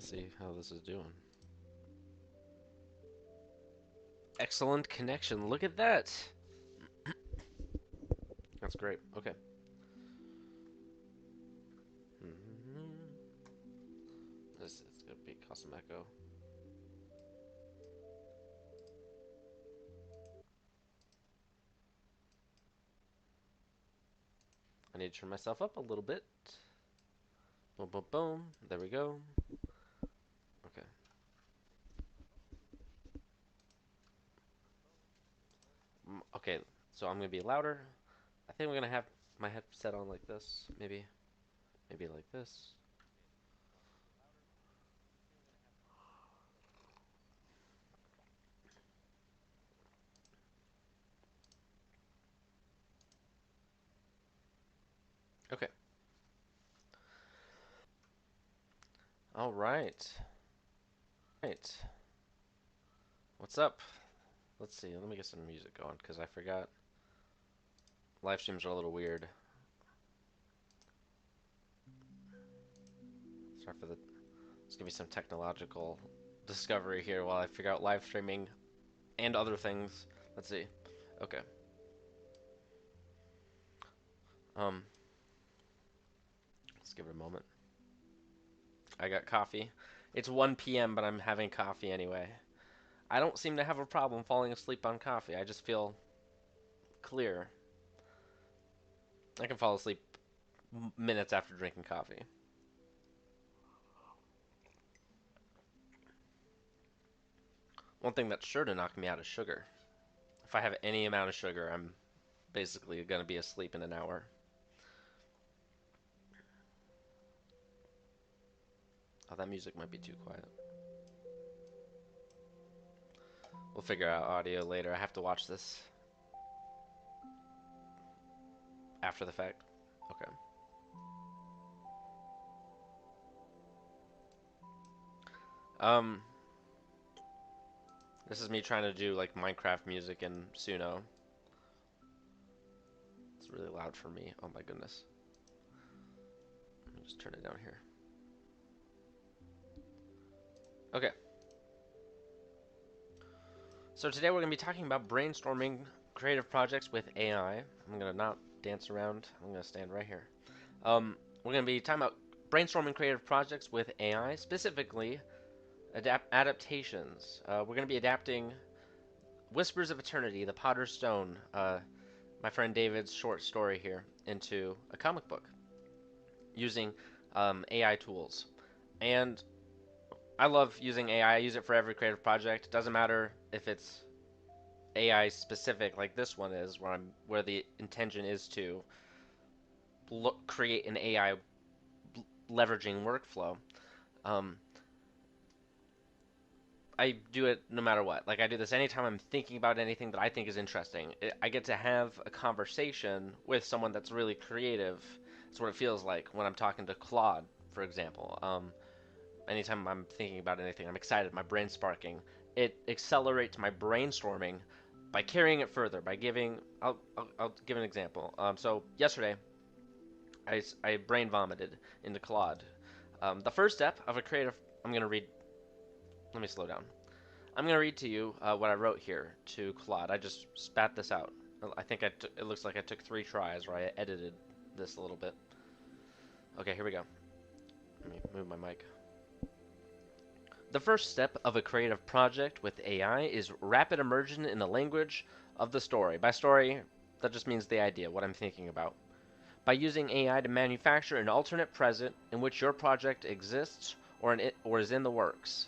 Let's see how this is doing. Excellent connection. Look at that. That's great. Okay. This is gonna be custom echo. I need to turn myself up a little bit. Boom, boom, boom. There we go. Okay. Okay. So I'm gonna be louder. I think I'm gonna have my headset on like this. Maybe like this. Okay. All right. Right. What's up? Let's see. Let me get some music going because I forgot. Live streams are a little weird. Sorry for the. Let's give me some technological discovery here while I figure out live streaming and other things. Let's see. Okay. Um. Let's give it a moment. I got coffee. It's 1 p.m., but I'm having coffee anyway. I don't seem to have a problem falling asleep on coffee. I just feel clear. I can fall asleep minutes after drinking coffee. One thing that's sure to knock me out is sugar. If I have any amount of sugar, I'm basically going to be asleep in an hour. Oh, that music might be too quiet. We'll figure out audio later. I have to watch this after the fact. Okay. Um, this is me trying to do like Minecraft music in Suno. It's really loud for me. Oh my goodness. Let me just turn it down here. Okay. So today we're going to be talking about brainstorming creative projects with AI. I'm going to not dance around. I'm going to stand right here. We're going to be talking about brainstorming creative projects with AI, specifically adaptations. We're going to be adapting Whispers of Eternity, The Potter's Stone, my friend David's short story here, into a comic book using AI tools. And I love using AI. I use it for every creative project. It doesn't matter if it's AI specific like this one is, where the intention is to create an AI leveraging workflow. Um, I do it no matter what. Like I do this anytime I'm thinking about anything that I think is interesting. I get to have a conversation with someone that's really creative. That's what it feels like when I'm talking to Claude, for example. Anytime I'm thinking about anything, I'm excited, my brain's sparking. It accelerates my brainstorming by carrying it further, by giving. I'll give an example. So yesterday, I brain vomited into Claude. The first step of a creative. I'm gonna read. Let me slow down. I'm gonna read to you what I wrote here to Claude. I just spat this out. I think it looks like I took 3 tries where I edited this a little bit. Okay, here we go. Let me move my mic. The first step of a creative project with AI is rapid immersion in the language of the story. By story, that just means the idea, what I'm thinking about. By using AI to manufacture an alternate present in which your project exists or is in the works.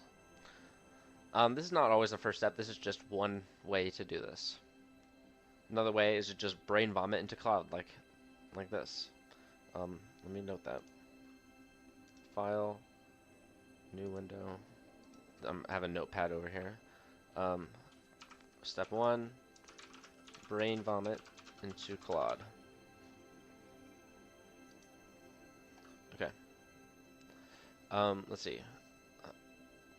This is not always the first step. This is just one way to do this. Another way is to just brain vomit into Cloud like this. Let me note that. File, new window. I have a notepad over here. Step 1, brain vomit into Claude. Okay. Let's see.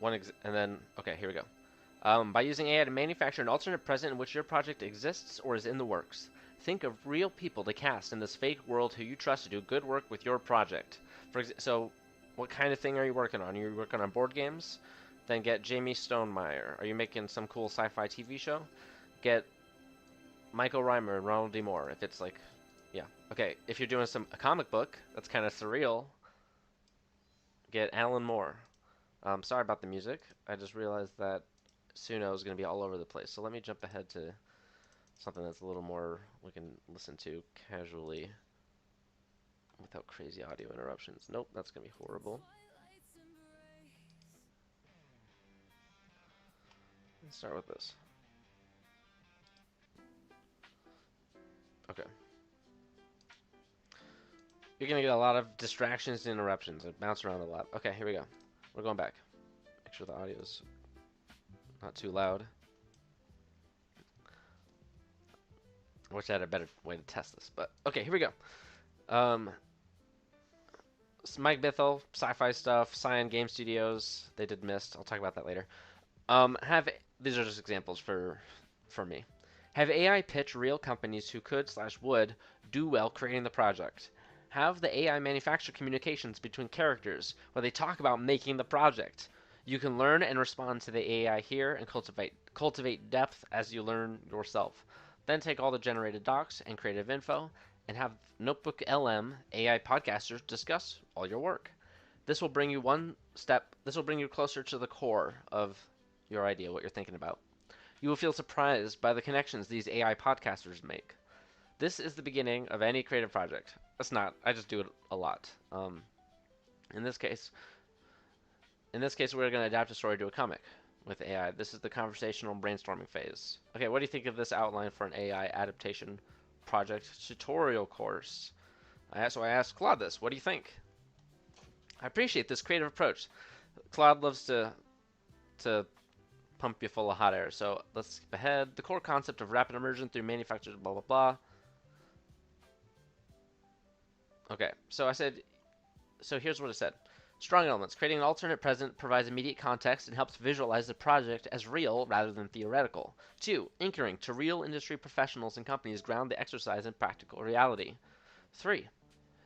And then, okay, here we go. By using AI to manufacture an alternate present in which your project exists or is in the works. Think of real people to cast in this fake world who you trust to do good work with your project. So, What kind of thing are you working on? Are you working on board games? Then get Jamie Stonemeyer. Are you making some cool sci-fi TV show? Get Michael Reimer and Ronald D. Moore. If it's like, yeah, okay. If you're doing a comic book that's kind of surreal, get Alan Moore. Sorry about the music. I just realized that Suno is going to be all over the place. So let me jump ahead to something that's a little more we can listen to casually without crazy audio interruptions. Nope, that's going to be horrible. Let's start with this. Okay. You're going to get a lot of distractions and interruptions. It bounces around a lot. Okay, here we go. We're going back. Make sure the audio's not too loud. I wish I had a better way to test this, but okay, here we go. Um, Mike Bithell, sci-fi stuff, Cyan Game Studios. They did Myst. I'll talk about that later. Have these are just examples for me. Have AI pitch real companies who could/would do well creating the project. Have the AI manufacture communications between characters where they talk about making the project. You can learn and respond to the AI here and cultivate depth as you learn yourself. Then take all the generated docs and creative info and have Notebook LM AI podcasters discuss all your work. This will bring you closer to the core of your idea, what you're thinking about. You will feel surprised by the connections these AI podcasters make. This is the beginning of any creative project. That's not, I just do it a lot. In this case, we're going to adapt a story to a comic with AI. This is the conversational brainstorming phase. Okay, what do you think of this outline for an AI adaptation project tutorial course? So I asked Claude this. What do you think? I appreciate this creative approach. Claude loves to pump you full of hot air. So let's skip ahead. The core concept of rapid immersion through manufacturers, blah, blah, blah. Okay, so here's what it said. Strong elements. Creating an alternate present provides immediate context and helps visualize the project as real rather than theoretical. 2. Anchoring to real industry professionals and companies ground the exercise in practical reality. 3.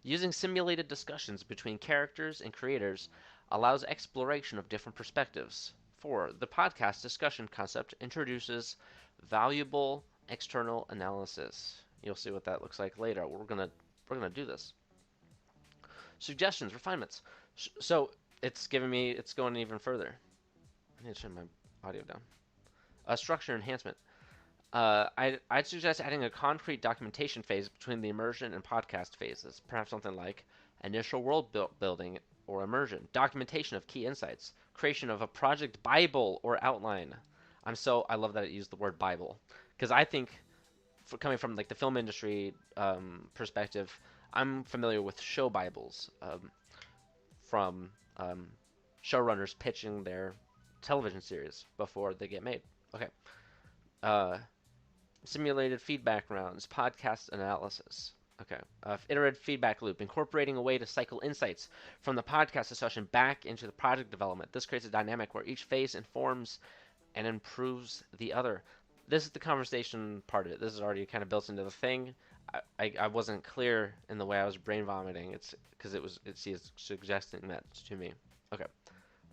Using simulated discussions between characters and creators allows exploration of different perspectives. 4. The podcast discussion concept introduces valuable external analysis. You'll see what that looks like later. We're gonna do this. Suggestions, refinements. So it's going even further. I need to turn my audio down. Structure enhancement. I'd suggest adding a concrete documentation phase between the immersion and podcast phases. Perhaps something like initial world building or immersion, documentation of key insights, creation of a project Bible or outline. I love that it used the word Bible because I think, coming from like the film industry perspective, I'm familiar with show Bibles from showrunners pitching their television series before they get made. Okay. Uh, Simulated feedback rounds, podcast analysis. Okay. Iterative feedback loop, incorporating a way to cycle insights from the podcast discussion back into the project development. This creates a dynamic where each phase informs and improves the other. This is the conversation part of it. This is already kind of built into the thing. I wasn't clear in the way I was brain vomiting. It's because it's suggesting that to me. Okay.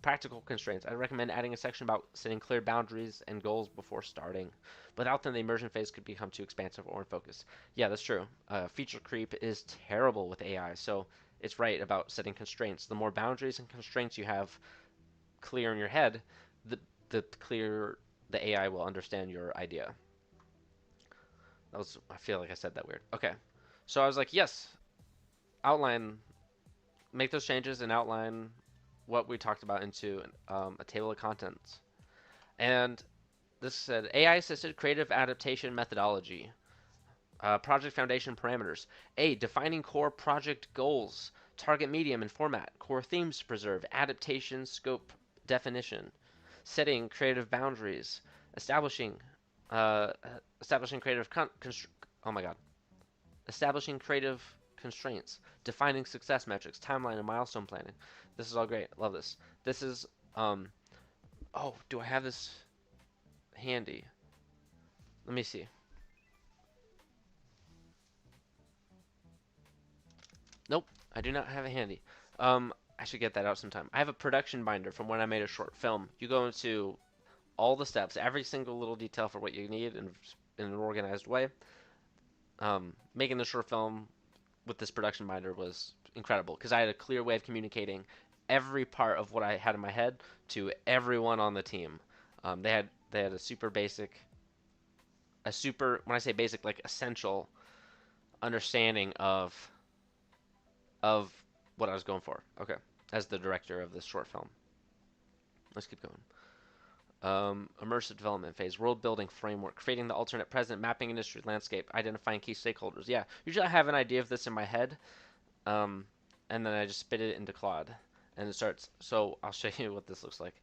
Practical constraints. I recommend adding a section about setting clear boundaries and goals before starting. Without them, the immersion phase could become too expansive or unfocused. Yeah, that's true. Feature creep is terrible with AI, so it's right about setting constraints. The more boundaries and constraints you have clear in your head, the clearer the AI will understand your idea. I feel like I said that weird. Okay. So I was like, yes, outline, make those changes and outline what we talked about into a table of contents. And this said AI assisted creative adaptation methodology. Project foundation parameters. A. Defining core project goals, target medium and format, core themes to preserve, adaptation scope definition, setting creative boundaries, establishing uh, establishing creative oh my god, establishing creative constraints, defining success metrics, timeline and milestone planning. This is all great. Love this. This is oh, do I have this handy? Let me see. Nope, I do not have it handy. I should get that out sometime. I have a production binder from when I made a short film. You go into all the steps, every single little detail for what you need in an organized way. Making the short film with this production binder was incredible because I had a clear way of communicating every part of what I had in my head to everyone on the team. They had a super when I say basic, like essential understanding of what I was going for. Okay, as the director of this short film, let's keep going. Immersive development phase, world building framework, creating the alternate present, mapping industry landscape, identifying key stakeholders. Yeah, usually I have an idea of this in my head, um, and then I just spit it into Claude, and it starts. So I'll show you what this looks like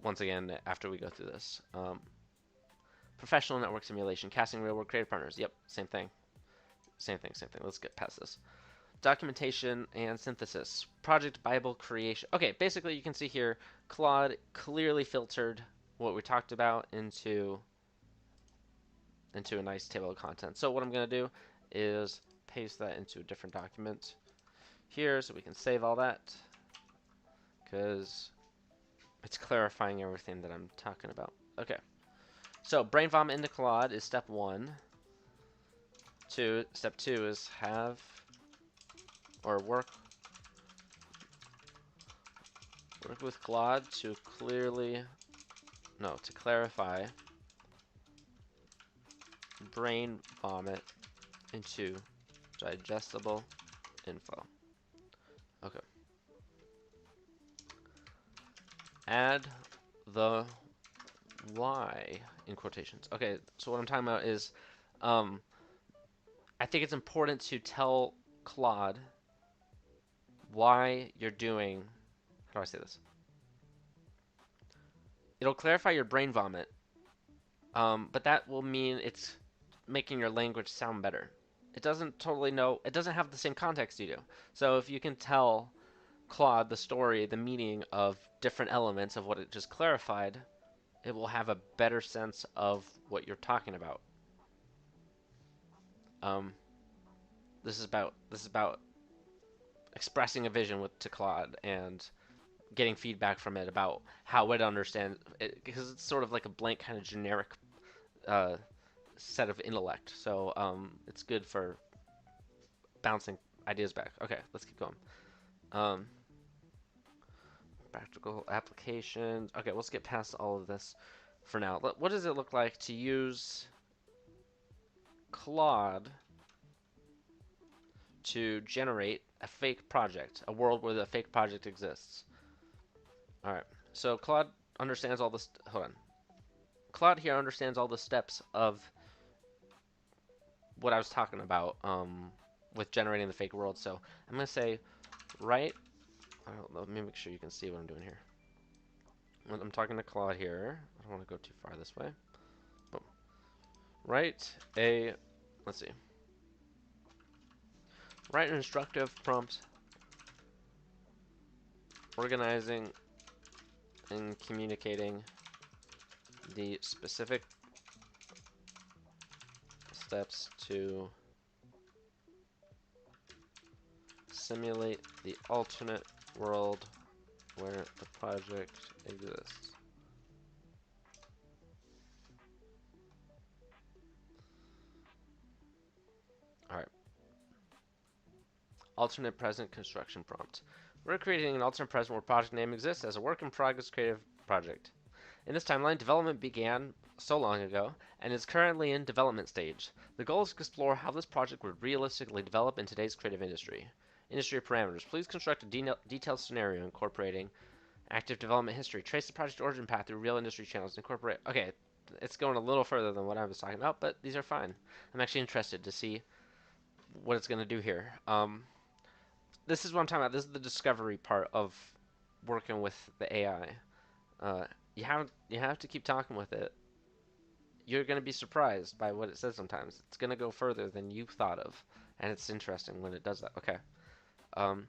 once again after we go through this. Professional network simulation, casting real world creative partners. Yep, same thing. Same thing, same thing. Let's get past this. Documentation and synthesis. Project Bible creation. Okay, basically you can see here Claude clearly filtered what we talked about into a nice table of contents. So what I'm going to do is paste that into a different document here so we can save all that because it's clarifying everything that I'm talking about. Okay, so brain vomit into Claude is step 1. Step 2 is have or work with Claude to clarify brain vomit into digestible info. Okay. Add the why in quotations. Okay, so what I'm talking about is um, I think it's important to tell Claude why you're doing, how do I say this? It'll clarify your brain vomit, but that will mean it's making your language sound better. It doesn't have the same context you do. So if you can tell Claude the story, the meaning of different elements of what it just clarified, it will have a better sense of what you're talking about. Um, this is about expressing a vision to Claude and getting feedback from it about how it understands it, because it's sort of like a blank kind of generic uh, set of intellect. So it's good for bouncing ideas back. Okay, let's keep going. Um, Practical applications. Okay, let's get past all of this for now. What does it look like to use Claude to generate a fake project, a world where the fake project exists? All right. So Claude understands all this. Hold on. Claude here understands all the steps of what I was talking about with generating the fake world. So I'm gonna say, write. I don't know, let me make sure you can see what I'm doing here. I'm talking to Claude here. I don't want to go too far this way. Boom. Write a. Let's see. Write an instructive prompt organizing and communicating the specific steps to simulate the alternate world where the project exists. Alright. Alternate present construction prompt. We're creating an alternate present where project name exists as a work in progress creative project. In this timeline, development began so long ago and is currently in development stage. The goal is to explore how this project would realistically develop in today's creative industry. Industry parameters. Please construct a detailed scenario incorporating active development history. Trace the project origin path through real industry channels. Incorporate. Okay, it's going a little further than what I was talking about, but these are fine. I'm actually interested to see what it's going to do here. This is what I'm talking about. This is the discovery part of working with the AI. Uh, you have to keep talking with it. You're going to be surprised by what it says sometimes. It's going to go further than you thought of, and it's interesting when it does that. Okay. Um,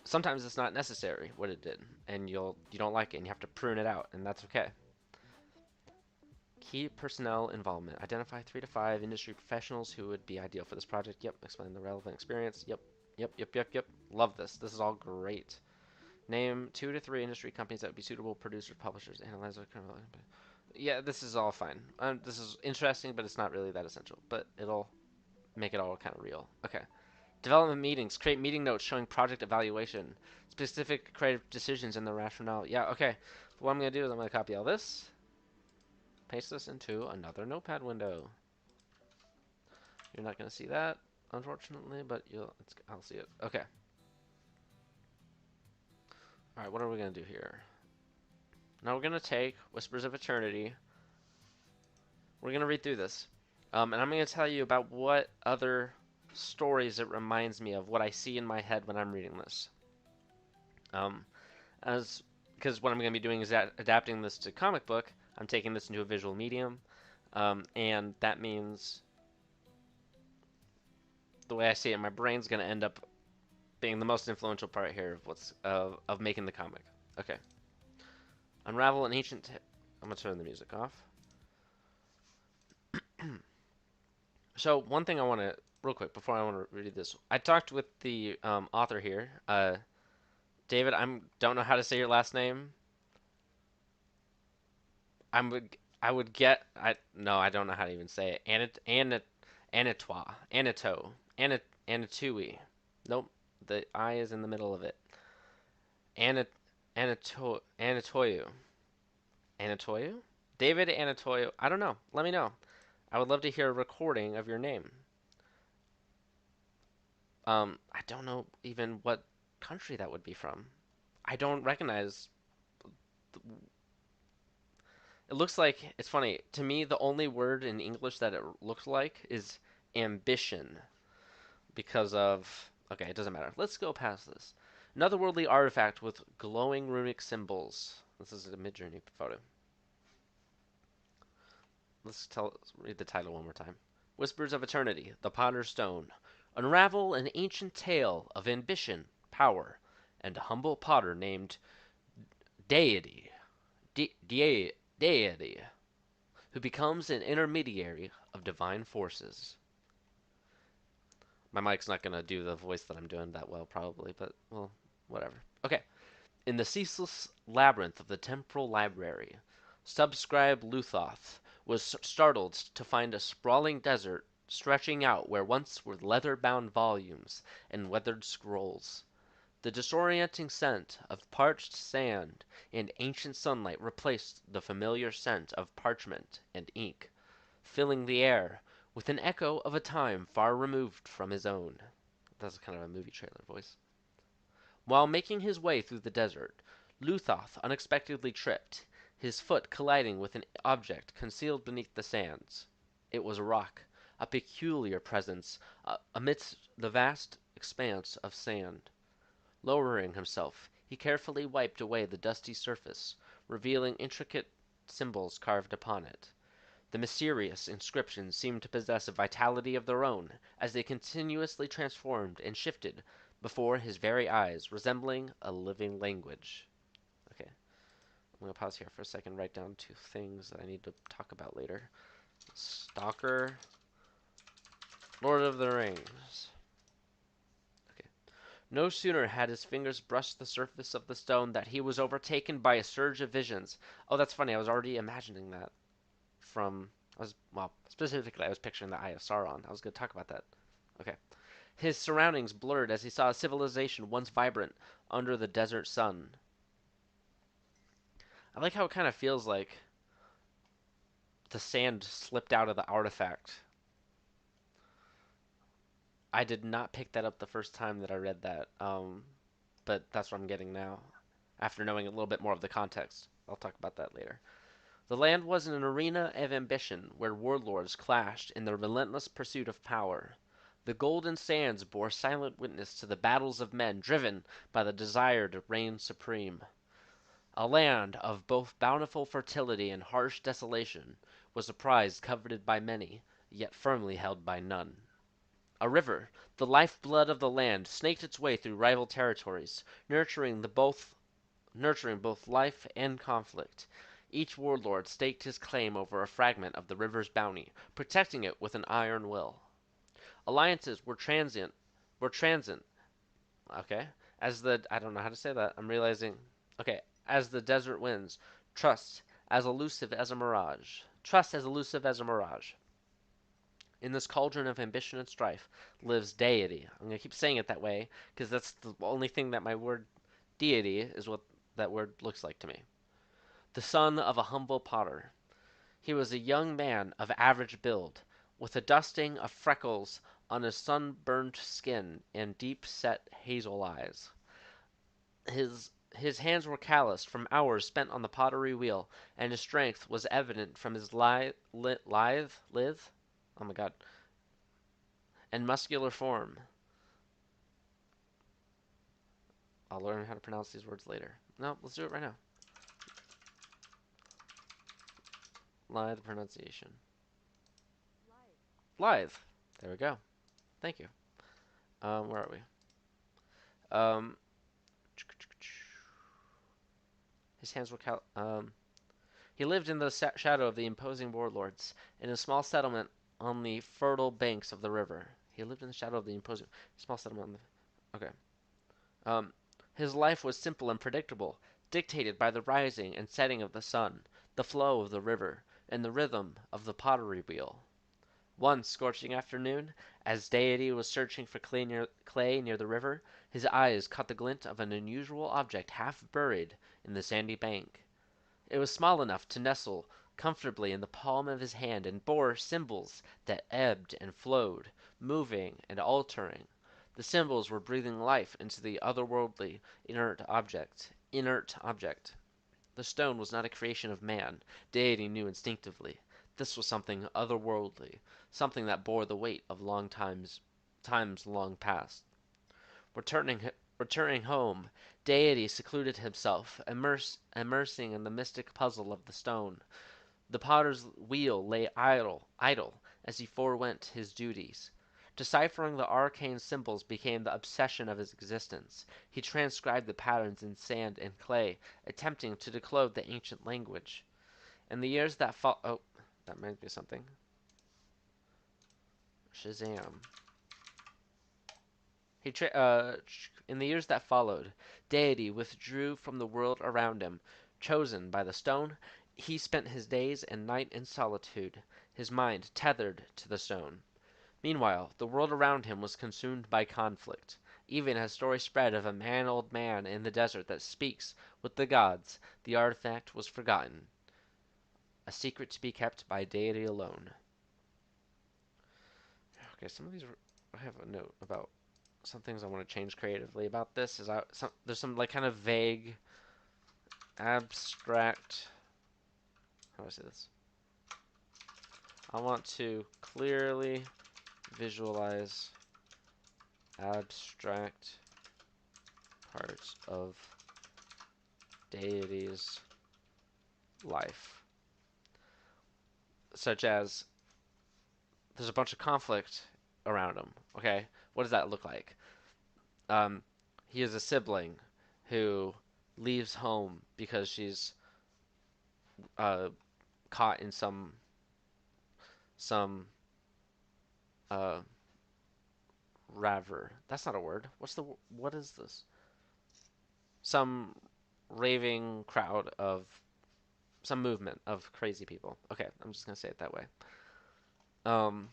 Sometimes it's not necessary what it did, and you don't like it, and you have to prune it out, and that's okay. Key personnel involvement. Identify 3 to 5 industry professionals who would be ideal for this project. Yep. Explain the relevant experience. Yep. Yep. Yep. Yep. Yep. Love this. This is all great. Name 2 to 3 industry companies that would be suitable producers, publishers, analyzers. Yeah, this is all fine. This is interesting, but it's not really that essential. But it'll make it all kind of real. Okay. Development meetings. Create meeting notes showing project evaluation, specific creative decisions, and the rationale. Yeah, okay. What I'm going to do is I'm going to copy all this, paste this into another notepad window. You're not going to see that, unfortunately, but I'll see it. Okay. All right, what are we going to do here? Now we're going to take Whispers of Eternity. We're going to read through this. And I'm going to tell you about what other stories it reminds me of, what I see in my head when I'm reading this. Um, as Because what I'm going to be doing is adapting this to comic book. I'm taking this into a visual medium, and that means the way I see it, my brain's going to end up being the most influential part here of of making the comic. Okay. Unravel an ancient. I'm going to turn the music off. So one thing I want to real quick before I want to read this, I talked with the author here, David. Don't know how to say your last name. I would get I no I don't know how to even say it. Anatois, Anatui. Nope, the I is in the middle of it. Anat Anatoyu, Anatoyu, David Anatoyu. I don't know. Let me know. I would love to hear a recording of your name. I don't know even what country that would be from. I don't recognize. It looks like it's funny to me. The only word in English that it looks like is ambition because of. Okay, it doesn't matter. Let's go past this. Another worldly artifact with glowing runic symbols. This is a Midjourney photo. Let's read the title one more time. Whispers of Eternity, The Potter's Stone. Unravel an ancient tale of ambition, power, and a humble potter named Deity, Deity, who becomes an intermediary of divine forces. My mic's not going to do the voice that I'm doing that well, probably, but, well, whatever. Okay. In the ceaseless labyrinth of the temporal library, subscribe Luthoth was startled to find a sprawling desert stretching out where once were leather-bound volumes and weathered scrolls. The disorienting scent of parched sand and ancient sunlight replaced the familiar scent of parchment and ink, filling the air with an echo of a time far removed from his own. That's kind of a movie trailer voice. While making his way through the desert, Luthoth unexpectedly tripped, his foot colliding with an object concealed beneath the sands. It was a rock, a peculiar presence amidst the vast expanse of sand. Lowering himself, he carefully wiped away the dusty surface, revealing intricate symbols carved upon it. The mysterious inscriptions seemed to possess a vitality of their own, as they continuously transformed and shifted before his very eyes, resembling a living language. Okay, I'm going to pause here for a second, write down 2 things that I need to talk about later. Stalker, Lord of the Rings. Okay. No sooner had his fingers brushed the surface of the stone that he was overtaken by a surge of visions. Oh, that's funny. I was already imagining that specifically I was picturing the Eye of Sauron. I was going to talk about that. Okay. His surroundings blurred as he saw a civilization once vibrant under the desert sun. I like how it kind of feels like the sand slipped out of the artifact. I did not pick that up the first time that I read that, but that's what I'm getting now, after knowing a little bit more of the context. I'll talk about that later. The land was an arena of ambition where warlords clashed in their relentless pursuit of power. The golden sands bore silent witness to the battles of men driven by the desire to reign supreme. A land of both bountiful fertility and harsh desolation was a prize coveted by many, yet firmly held by none. A river, the life-blood of the land, snaked its way through rival territories, nurturing both life and conflict. Each warlord staked his claim over a fragment of the river's bounty, protecting it with an iron will. Alliances were transient, Okay. As the I don't know how to say that. I'm realizing. Okay. As the desert winds, trust as elusive as a mirage. Trust as elusive as a mirage. In this cauldron of ambition and strife lives deity. I'm gonna keep saying it that way because that's the only thing that my word deity is what that word looks like to me. The son of a humble potter. He was a young man of average build, with a dusting of freckles on his sunburned skin and deep-set hazel eyes. His hands were calloused from hours spent on the pottery wheel, and his strength was evident from his lithe, oh my god, and muscular form. I'll learn how to pronounce these words later. No, let's do it right now. Lithe pronunciation. Lithe. There we go. Thank you. Where are we? Um, his hands were he lived in the shadow of the imposing warlords in a small settlement on the fertile banks of the river. He lived in the shadow of the imposing small settlement on the. Okay. Um, his life was simple and predictable, dictated by the rising and setting of the sun, the flow of the river, and the rhythm of the pottery wheel. One scorching afternoon, as Deity was searching for clay near the river, his eyes caught the glint of an unusual object half buried in the sandy bank. It was small enough to nestle comfortably in the palm of his hand and bore symbols that ebbed and flowed, moving and altering. The symbols were breathing life into the otherworldly, inert object. The stone was not a creation of man, Deity knew instinctively. This was something otherworldly, something that bore the weight of times long past. Returning home, Deity secluded himself, immersing in the mystic puzzle of the stone. The potter's wheel lay idle as he forewent his duties. Deciphering the arcane symbols became the obsession of his existence. He transcribed the patterns in sand and clay, attempting to decode the ancient language. In the years that oh, that reminds me of something. Shazam. In the years that followed, Deity withdrew from the world around him. Chosen by the stone, he spent his days and night in solitude, his mind tethered to the stone. Meanwhile, the world around him was consumed by conflict. Even as story spread of a man-old man in the desert that speaks with the gods, the artifact was forgotten, a secret to be kept by Deity alone. Okay, some of these. I have a note about some things I want to change creatively about this. There's some like kind of vague, abstract. How do I say this? I want to clearly visualize abstract parts of deity's life, such as there's a bunch of conflict around him. Okay, what does that look like? Um, he is a sibling who leaves home because she's uh, caught in some uh, raver. That's not a word. What is this? Some raving crowd of some movement of crazy people. Okay, I'm just gonna say it that way. Um,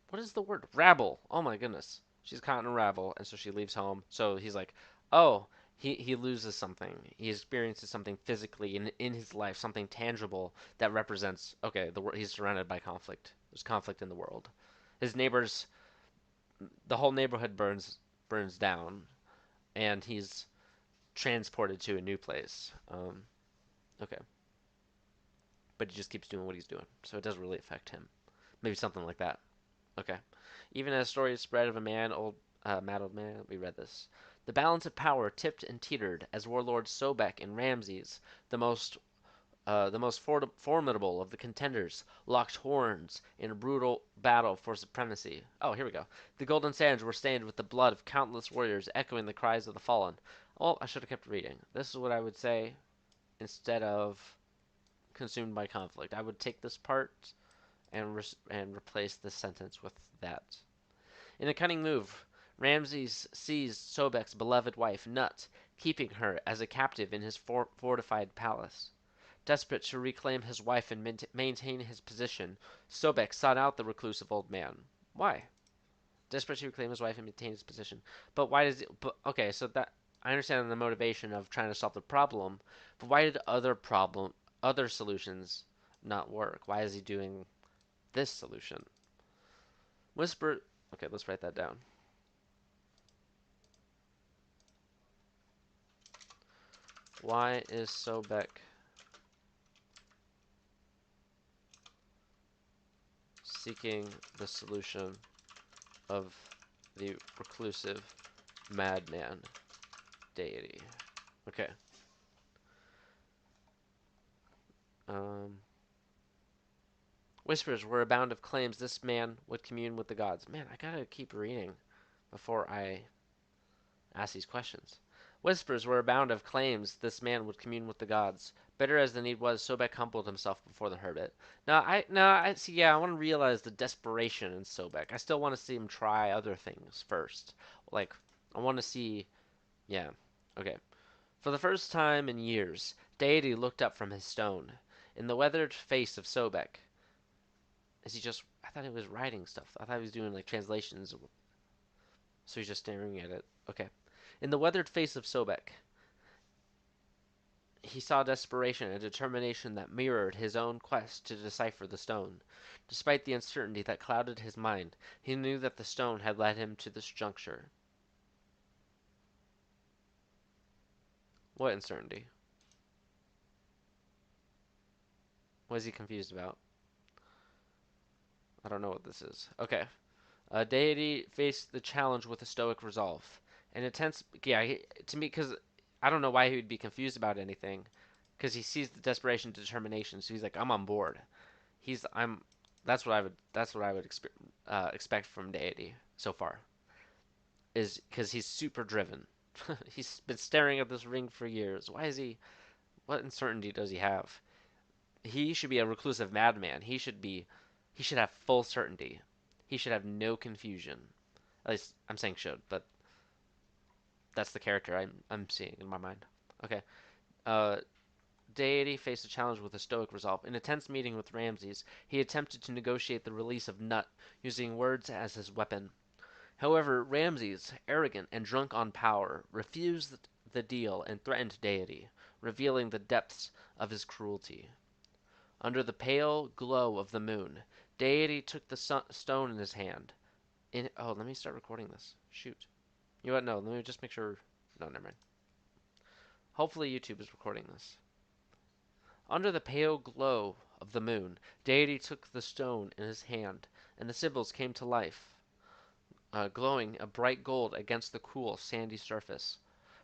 what is the word? Rabble. Oh my goodness. She's caught in a rabble, and so she leaves home. So he's like, oh, he loses something. He experiences something physically in his life, something tangible that represents, okay, he's surrounded by conflict. There's conflict in the world. His neighbors, the whole neighborhood burns down, and he's transported to a new place. Okay, but he just keeps doing what he's doing, so it doesn't really affect him. Maybe something like that. Okay. Even as stories spread of a mad old man, we read this. The balance of power tipped and teetered as warlords Sobek and Ramses, the most formidable of the contenders, locked horns in a brutal battle for supremacy. Oh, here we go. The golden sands were stained with the blood of countless warriors, echoing the cries of the fallen. Oh, I should have kept reading. This is what I would say instead of consumed by conflict. I would take this part and replace this sentence with that. In a cunning move, Ramses seized Sobek's beloved wife, Nut, keeping her as a captive in his fortified palace. Desperate to reclaim his wife and maintain his position, Sobek sought out the reclusive old man. Why? Desperate to reclaim his wife and maintain his position. But why does it? But okay, so that I understand the motivation of trying to solve the problem, but why did other solutions not work? Why is he doing this solution? Whisper. Okay, let's write that down. Why is Sobek seeking the solution of the reclusive madman deity? Okay. Um, Whispers were abound of claims this man would commune with the gods. Man, I gotta keep reading before I ask these questions. Whispers were abound of claims this man would commune with the gods. Bitter as the need was, Sobek humbled himself before the hermit. I see. Yeah, I want to realize the desperation in Sobek. I still want to see him try other things first. Like, I want to see. Yeah, okay. For the first time in years, Deity looked up from his stone. In the weathered face of Sobek, is he just? I thought he was writing stuff. I thought he was doing like translations. So he's just staring at it. Okay. In the weathered face of Sobek, he saw desperation and determination that mirrored his own quest to decipher the stone. Despite the uncertainty that clouded his mind, he knew that the stone had led him to this juncture. What uncertainty? What is he confused about? I don't know what this is. Okay. A deity faced the challenge with a stoic resolve. An intense, yeah, to me, because I don't know why he would be confused about anything, because he sees the desperation, determination. So he's like, I'm on board. I'm. That's what I would expect from deity so far. Is because he's super driven. He's been staring at this ring for years. Why is he? What uncertainty does he have? He should be a reclusive madman. He should be. He should have full certainty. He should have no confusion. At least I'm saying should, but that's the character I'm seeing in my mind. Okay. Uh, Deity faced a challenge with a stoic resolve. In a tense meeting with Ramses, he attempted to negotiate the release of Nut, using words as his weapon. However, Ramses, arrogant and drunk on power, refused the deal and threatened Deity, revealing the depths of his cruelty. Under the pale glow of the moon, Deity took the stone in his hand. Let me start recording this. Shoot. You know what? No, let me just make sure. No, never mind. Hopefully YouTube is recording this. Under the pale glow of the moon, Deity took the stone in his hand, and the symbols came to life, glowing a bright gold against the cool, sandy surface.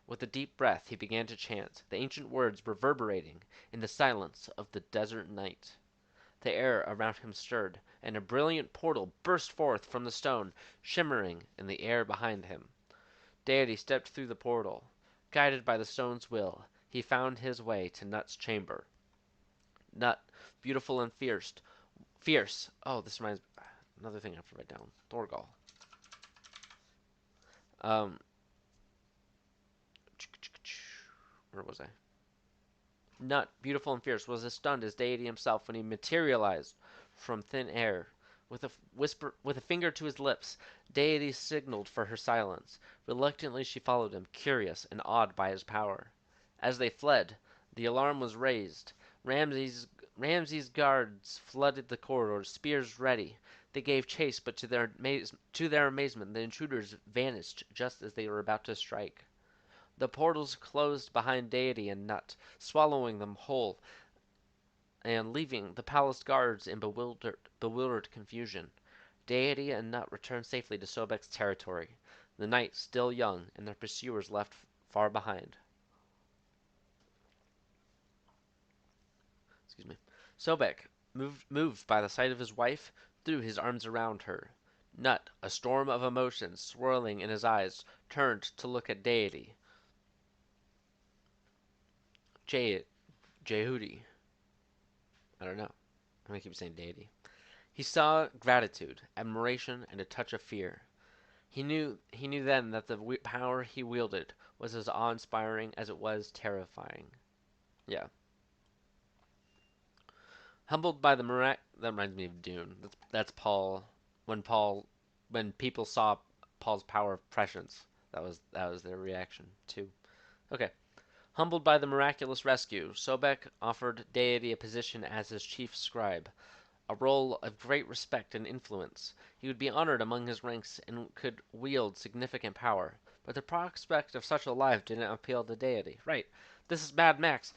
With a deep breath, he began to chant, the ancient words reverberating in the silence of the desert night. The air around him stirred, and a brilliant portal burst forth from the stone, shimmering in the air behind him. Deity stepped through the portal. Guided by the stone's will, he found his way to Nut's chamber. Nut, beautiful and fierce. Oh, this reminds another thing I have to write down. Thorgal. Um, where was I? Nut, beautiful and fierce, was as stunned as Deity himself when he materialized from thin air. With a finger to his lips, Deity signaled for her silence. Reluctantly, she followed him, curious and awed by his power. As they fled, the alarm was raised. Ramses' guards flooded the corridors, spears ready. They gave chase, but to their amazement, the intruders vanished just as they were about to strike. The portals closed behind Deity and Nut, swallowing them whole and leaving the palace guards in bewildered confusion. Deity and Nut returned safely to Sobek's territory, the night still young and their pursuers left far behind. Excuse me. Sobek, moved by the sight of his wife, threw his arms around her. Nut, a storm of emotions swirling in his eyes, turned to look at Deity. Jehudi. I don't know. I'm gonna keep saying Deity. He saw gratitude, admiration, and a touch of fear. He knew then that the power he wielded was as awe-inspiring as it was terrifying. Yeah. Humbled by the that reminds me of Dune. That's Paul Paul when people saw Paul's power of prescience. That was their reaction too. Okay. Humbled by the miraculous rescue, Sobek offered Deity a position as his chief scribe, a role of great respect and influence. He would be honored among his ranks and could wield significant power. But the prospect of such a life didn't appeal to Deity. Right. This is Mad Max,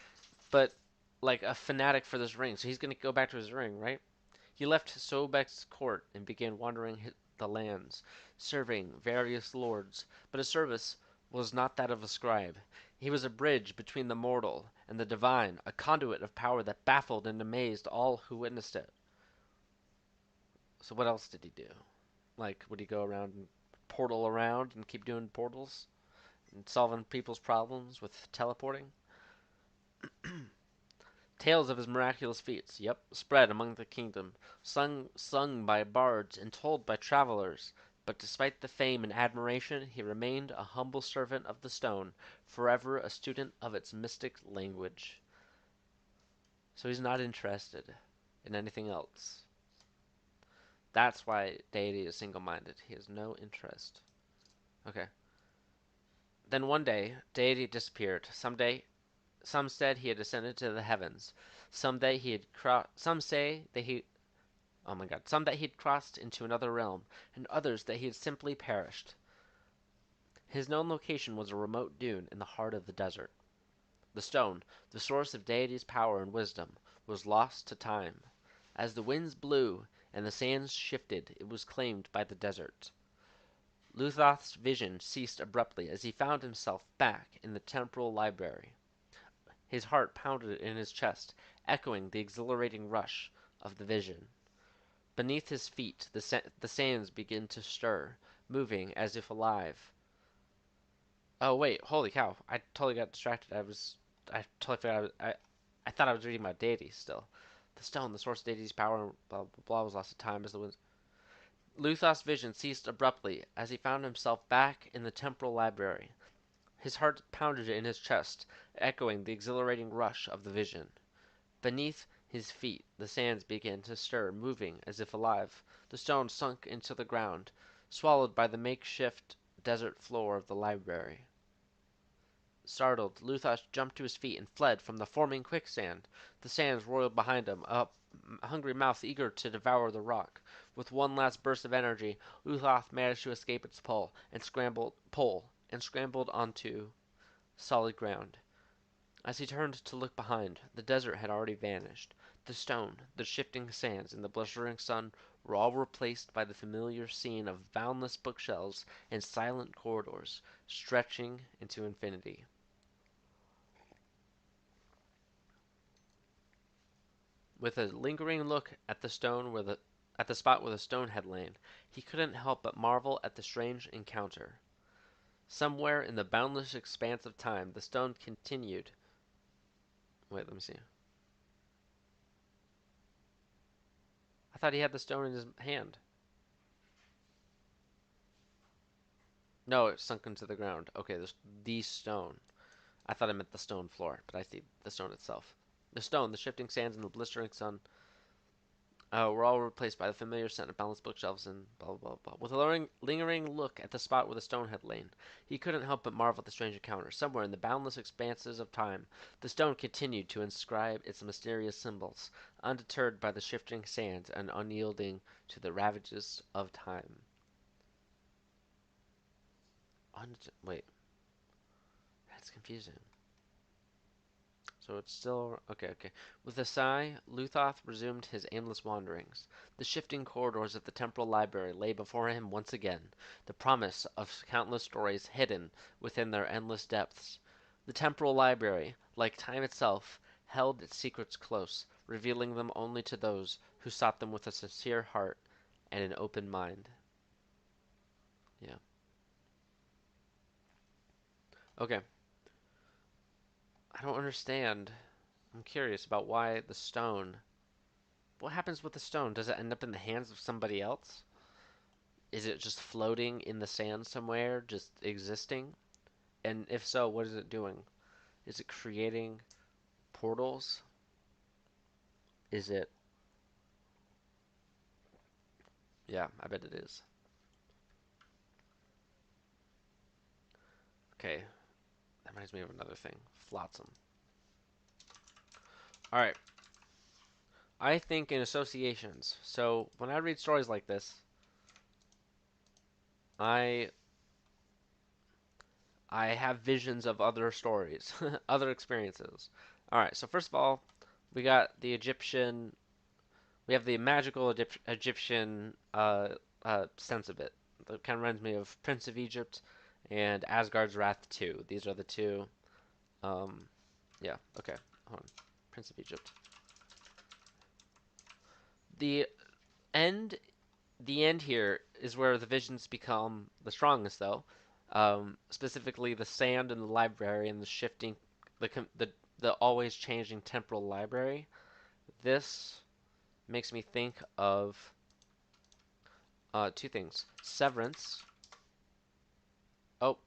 but like a fanatic for this ring. So he's going to go back to his ring, right? He left Sobek's court and began wandering the lands, serving various lords. But his service was not that of a scribe. He was a bridge between the mortal and the divine, a conduit of power that baffled and amazed all who witnessed it. So what else did he do? Like, would he go around and portal around and keep doing portals and solving people's problems with teleporting? Tales of his miraculous feats, yep, spread among the kingdom, sung by bards and told by travelers. But despite the fame and admiration, he remained a humble servant of the stone, forever a student of its mystic language. So he's not interested in anything else. That's why Deity is single minded. He has no interest. Okay. Then one day, Deity disappeared. Some said he had ascended to the heavens. Some say that he Oh my god. Some that he had crossed into another realm, and others that he had simply perished. His known location was a remote dune in the heart of the desert. The stone, the source of Deity's power and wisdom, was lost to time. As the winds blew and the sands shifted, it was claimed by the desert. Luthoth's vision ceased abruptly as he found himself back in the temporal library. His heart pounded in his chest, echoing the exhilarating rush of the vision. Beneath his feet, the sands began to stir, moving as if alive. Oh wait, holy cow! I totally got distracted. I totally forgot. I thought I was reading about deity still. The stone, the source of deity's power, blah blah blah, was lost to time as the winds. Luthoth's vision ceased abruptly as he found himself back in the temporal library. His heart pounded in his chest, echoing the exhilarating rush of the vision. Beneath his feet the sands began to stir, moving as if alive. The stone sunk into the ground, swallowed by the makeshift desert floor of the library. Startled, Luthos jumped to his feet and fled from the forming quicksand. The sands roiled behind him, a hungry mouth eager to devour the rock. With one last burst of energy, Luthoth managed to escape its pull and scrambled onto solid ground. As he turned to look behind, the desert had already vanished. The stone, the shifting sands, and the blistering sun were all replaced by the familiar scene of boundless bookshelves and silent corridors stretching into infinity. With a lingering look at the spot where the stone had lain, he couldn't help but marvel at the strange encounter. Somewhere in the boundless expanse of time, the stone continued. Wait, let me see. I thought he had the stone in his hand. No, it sunk into the ground. Okay, the stone. I thought I meant the stone floor, but I see the stone itself. The stone, the shifting sands, and the blistering sun were all replaced by the familiar scent of balanced bookshelves and blah blah blah blah. With a lingering look at the spot where the stone had lain, he couldn't help but marvel at the strange encounter. Somewhere in the boundless expanses of time, the stone continued to inscribe its mysterious symbols, undeterred by the shifting sands and unyielding to the ravages of time. Wait, that's confusing. So it's still okay, okay. With a sigh, Luthoth resumed his aimless wanderings. The shifting corridors of the temporal library lay before him once again, the promise of countless stories hidden within their endless depths. The temporal library, like time itself, held its secrets close, revealing them only to those who sought them with a sincere heart and an open mind. Yeah. Okay. I don't understand. I'm curious about why the stone. What happens with the stone? Does it end up in the hands of somebody else? Is it just floating in the sand somewhere, just existing? And if so, what is it doing? Is it creating portals? Is it? Yeah, I bet it is. Okay, that reminds me of another thing. Flotsam. All right, I think in associations. So when I read stories like this, I I have visions of other stories, other experiences. All right, so first of all, we got the Egyptian. We have the magical Egyptian sense of it. That kind of reminds me of Prince of Egypt and Asgard's Wrath 2. These are the two. Um, yeah, okay. Hold on. Prince of Egypt. The end the end here is where the visions become the strongest, though. Specifically, the sand in the library and the shifting, the always changing temporal library. This makes me think of two things: Severance. Oh,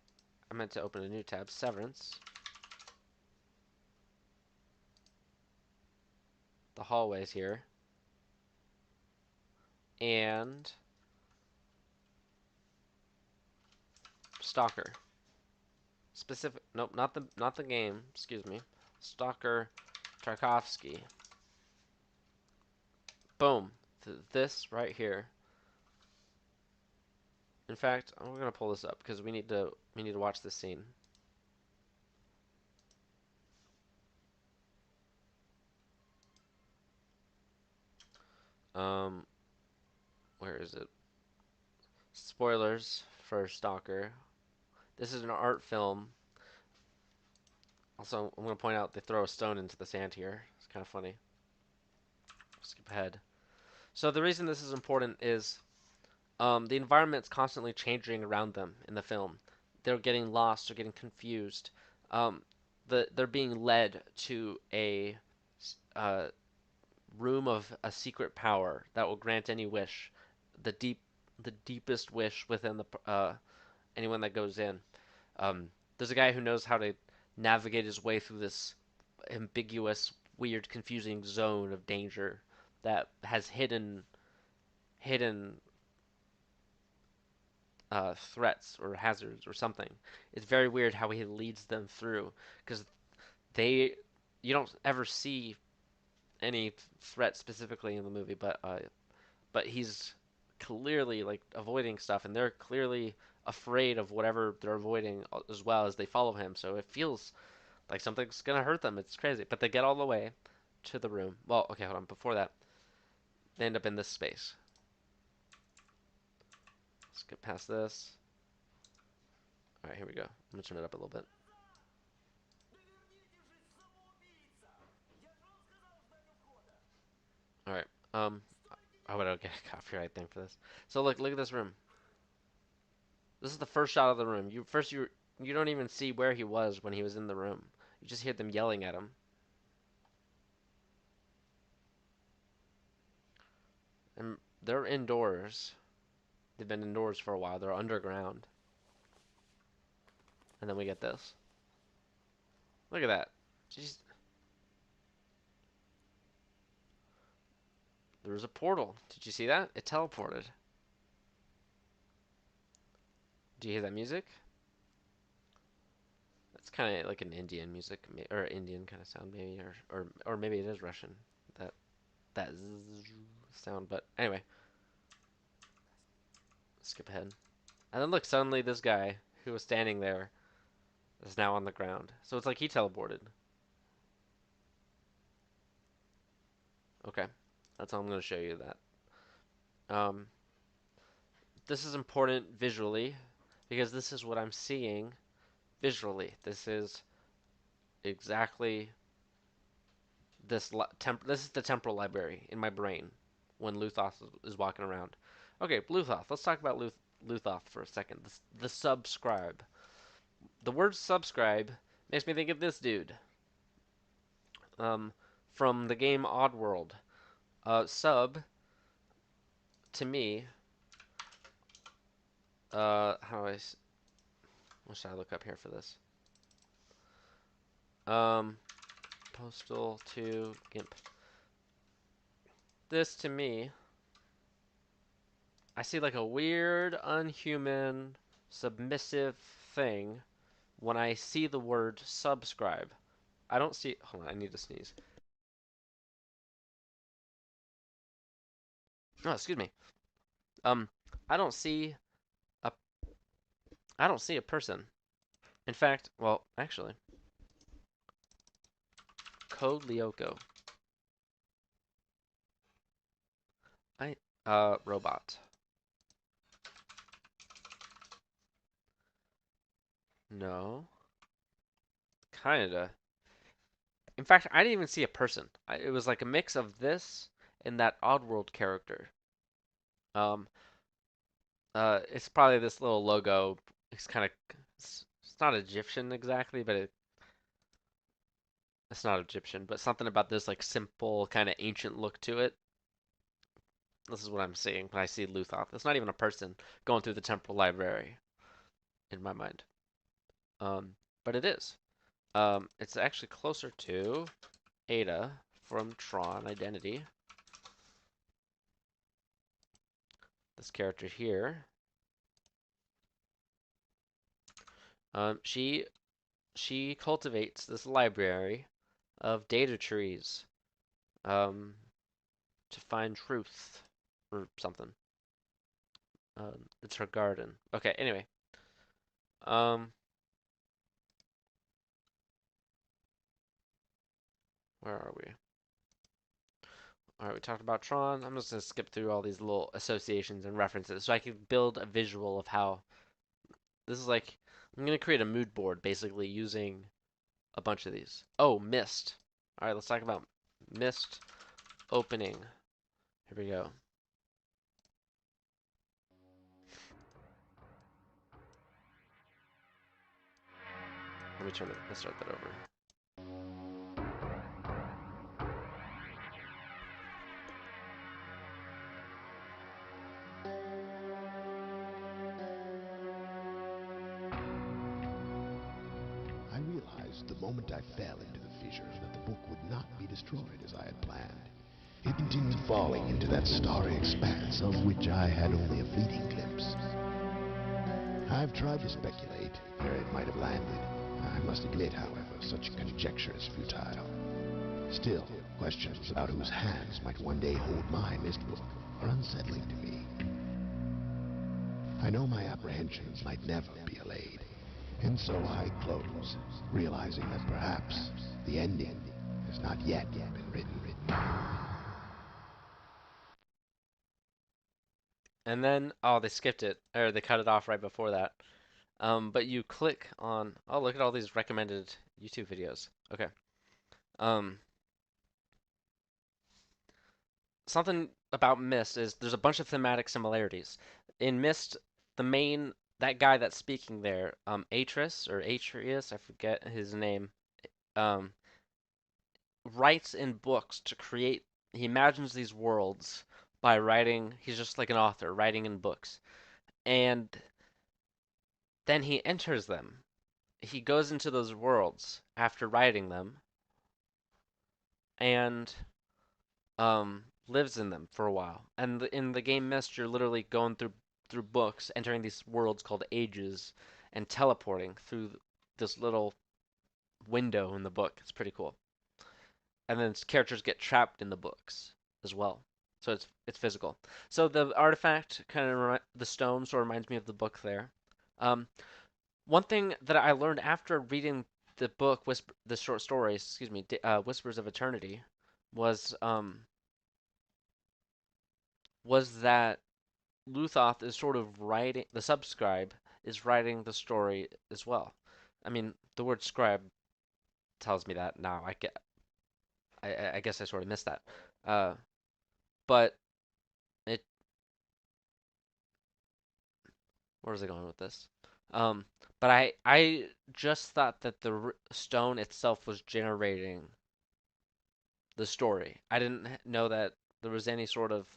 I meant to open a new tab. Severance. The hallways here, and Stalker. Specific. Nope, not the game. Excuse me. Stalker, Tarkovsky. Boom. This right here. In fact, I'm gonna pull this up because we need to watch this scene. Um, where is it? Spoilers for Stalker. This is an art film. Also, I'm gonna point out they throw a stone into the sand here. It's kind of funny. Skip ahead. So the reason this is important is the environment's constantly changing around them in the film. They're getting lost. They're getting confused. Um, they're being led to a uh, room of a secret power that will grant any wish, the deepest wish within the anyone that goes in. There's a guy who knows how to navigate his way through this ambiguous, weird, confusing zone of danger that has hidden threats or hazards or something. It's very weird how he leads them through because they you don't ever see any threat specifically in the movie, but he's clearly like avoiding stuff, and they're clearly afraid of whatever they're avoiding as well as they follow him. So it feels like something's gonna hurt them. It's crazy, but they get all the way to the room. Well, okay, hold on. Before that, they end up in this space. Let's get past this. All right, here we go. I'm gonna turn it up a little bit. All right. I would get a copyright thing for this. So look at this room. This is the first shot of the room. You don't even see where he was when he was in the room. You just hear them yelling at him. And they're indoors. They've been indoors for a while. They're underground. And then we get this. Look at that. Jeez. There was a portal. Did you see that? It teleported. Do you hear that music? That's kind of like an Indian music, or Indian kind of sound, maybe, or maybe it is Russian. That that sound. But anyway, skip ahead. And then look, suddenly this guy who was standing there is now on the ground. So it's like he teleported. Okay, that's how I'm going to show you that. Um, this is important visually because this is what I'm seeing visually. This is exactly this is the temporal library in my brain when Luthoth is walking around. Okay, Luthoth. Let's talk about Luthoth for a second. The subscribe. The word subscribe makes me think of this dude. Um, from the game Oddworld. Sub to me How do what should I look up here for this? Um, Postal to GIMP. This to me, I see like a weird, unhuman, submissive thing when I see the word subscribe. I don't see. Hold on, I need to sneeze. Oh, excuse me. Um, I don't see a. I don't see a person. In fact, well, actually, Code Lyoko. I robot. No, kinda. In fact, I didn't even see a person. It was like a mix of this and that Oddworld character. Um, it's probably this little logo. It's kind of, it's not Egyptian exactly, but it's not Egyptian, but something about this like simple kind of ancient look to it. This is what I'm seeing when I see Luthoth. It's not even a person going through the temple library in my mind. Um, but it is. It's actually closer to Ada from Tron Identity. This character here. Um, she she cultivates this library of data trees um, to find truth or something. It's her garden. Okay, anyway. Um, where are we? All right, we talked about Tron. I'm just gonna skip through all these little associations and references so I can build a visual of how this is like. I'm gonna create a mood board basically using a bunch of these. Oh, Mist. All right, let's talk about Mist opening. Here we go. Let me turn it. Let's start that over. I realized the moment I fell into the fissure that the book would not be destroyed as I had planned. It continued falling into that starry expanse of which I had only a fleeting glimpse. I've tried to speculate where it might have landed. I must admit, however, such conjecture is futile. Still, questions about whose hands might one day hold my mist book are unsettling to me. I know my apprehensions might never be allayed, and so I close, realizing that perhaps the ending has not yet been written. And then, oh, they skipped it, or they cut it off right before that. But you click on, oh, look at all these recommended YouTube videos. Okay. Um, Something about Myst is there's a bunch of thematic similarities. In Myst, that guy that's speaking there, Atreus or Atreus, I forget his name, um, writes in books to create, he imagines these worlds by writing, he's just like an author writing in books. And then he enters them. He goes into those worlds after writing them and lives in them for a while. And in the game Myst, you're literally going through books, entering these worlds called ages, and teleporting through this little window in the book. It's pretty cool. And then characters get trapped in the books as well. So it's physical. So the artifact kind of the stone sort of reminds me of the book there. Um, One thing that I learned after reading the book, the short stories, excuse me, Whispers of Eternity, was um was that Luthoth is sort of writing the subscribe is writing the story as well. I mean, the word scribe tells me that now. I guess I sort of missed that. Uh, but it where was I going with this? Um, but I just thought that the stone itself was generating the story. I didn't know that there was any sort of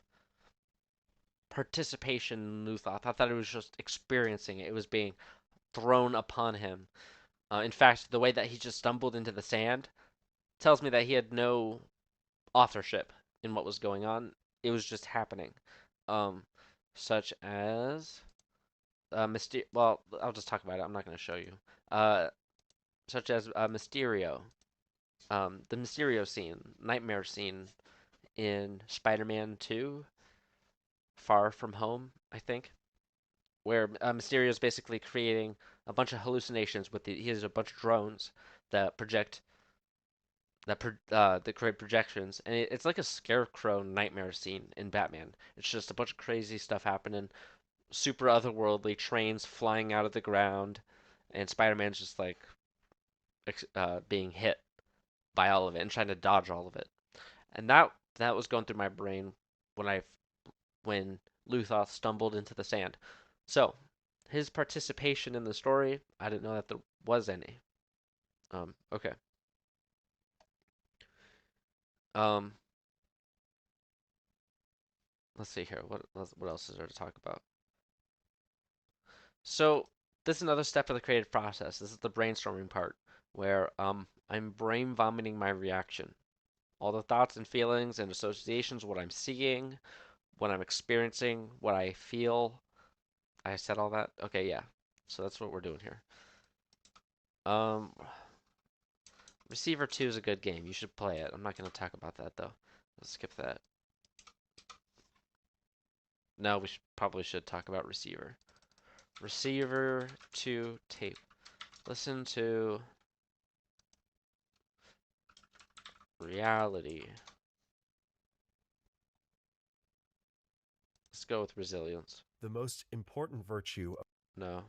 participation in Luthoth. I thought it was just experiencing it. It was being thrown upon him. In fact, the way that he just stumbled into the sand tells me that he had no authorship in what was going on. It was just happening. Um, such as Well, I'll just talk about it. I'm not going to show you. Uh, such as Mysterio. The Mysterio scene, nightmare scene in Spider-Man 2, Far From Home, I think, where Mysterio is basically creating a bunch of hallucinations he has a bunch of drones that that create projections, and it's like a scarecrow nightmare scene in Batman. It's just a bunch of crazy stuff happening, super otherworldly trains flying out of the ground, and Spider-Man's just like being hit by all of it and trying to dodge all of it. And that was going through my brain when I when Luthoth stumbled into the sand. So his participation in the story, I didn't know that there was any. Okay. Um, let's see here. What else is there to talk about? So this is another step of the creative process. This is the brainstorming part where I'm brain vomiting my reaction. All the thoughts and feelings and associations, what I'm seeing, what I'm experiencing, what I feel. I said all that? Okay, yeah. So that's what we're doing here. Um, Receiver 2 is a good game. You should play it. I'm not going to talk about that though. Let's skip that. No, probably should talk about Receiver. Receiver 2 tape. Listen to reality. Let's go with resilience. The most important virtue. No.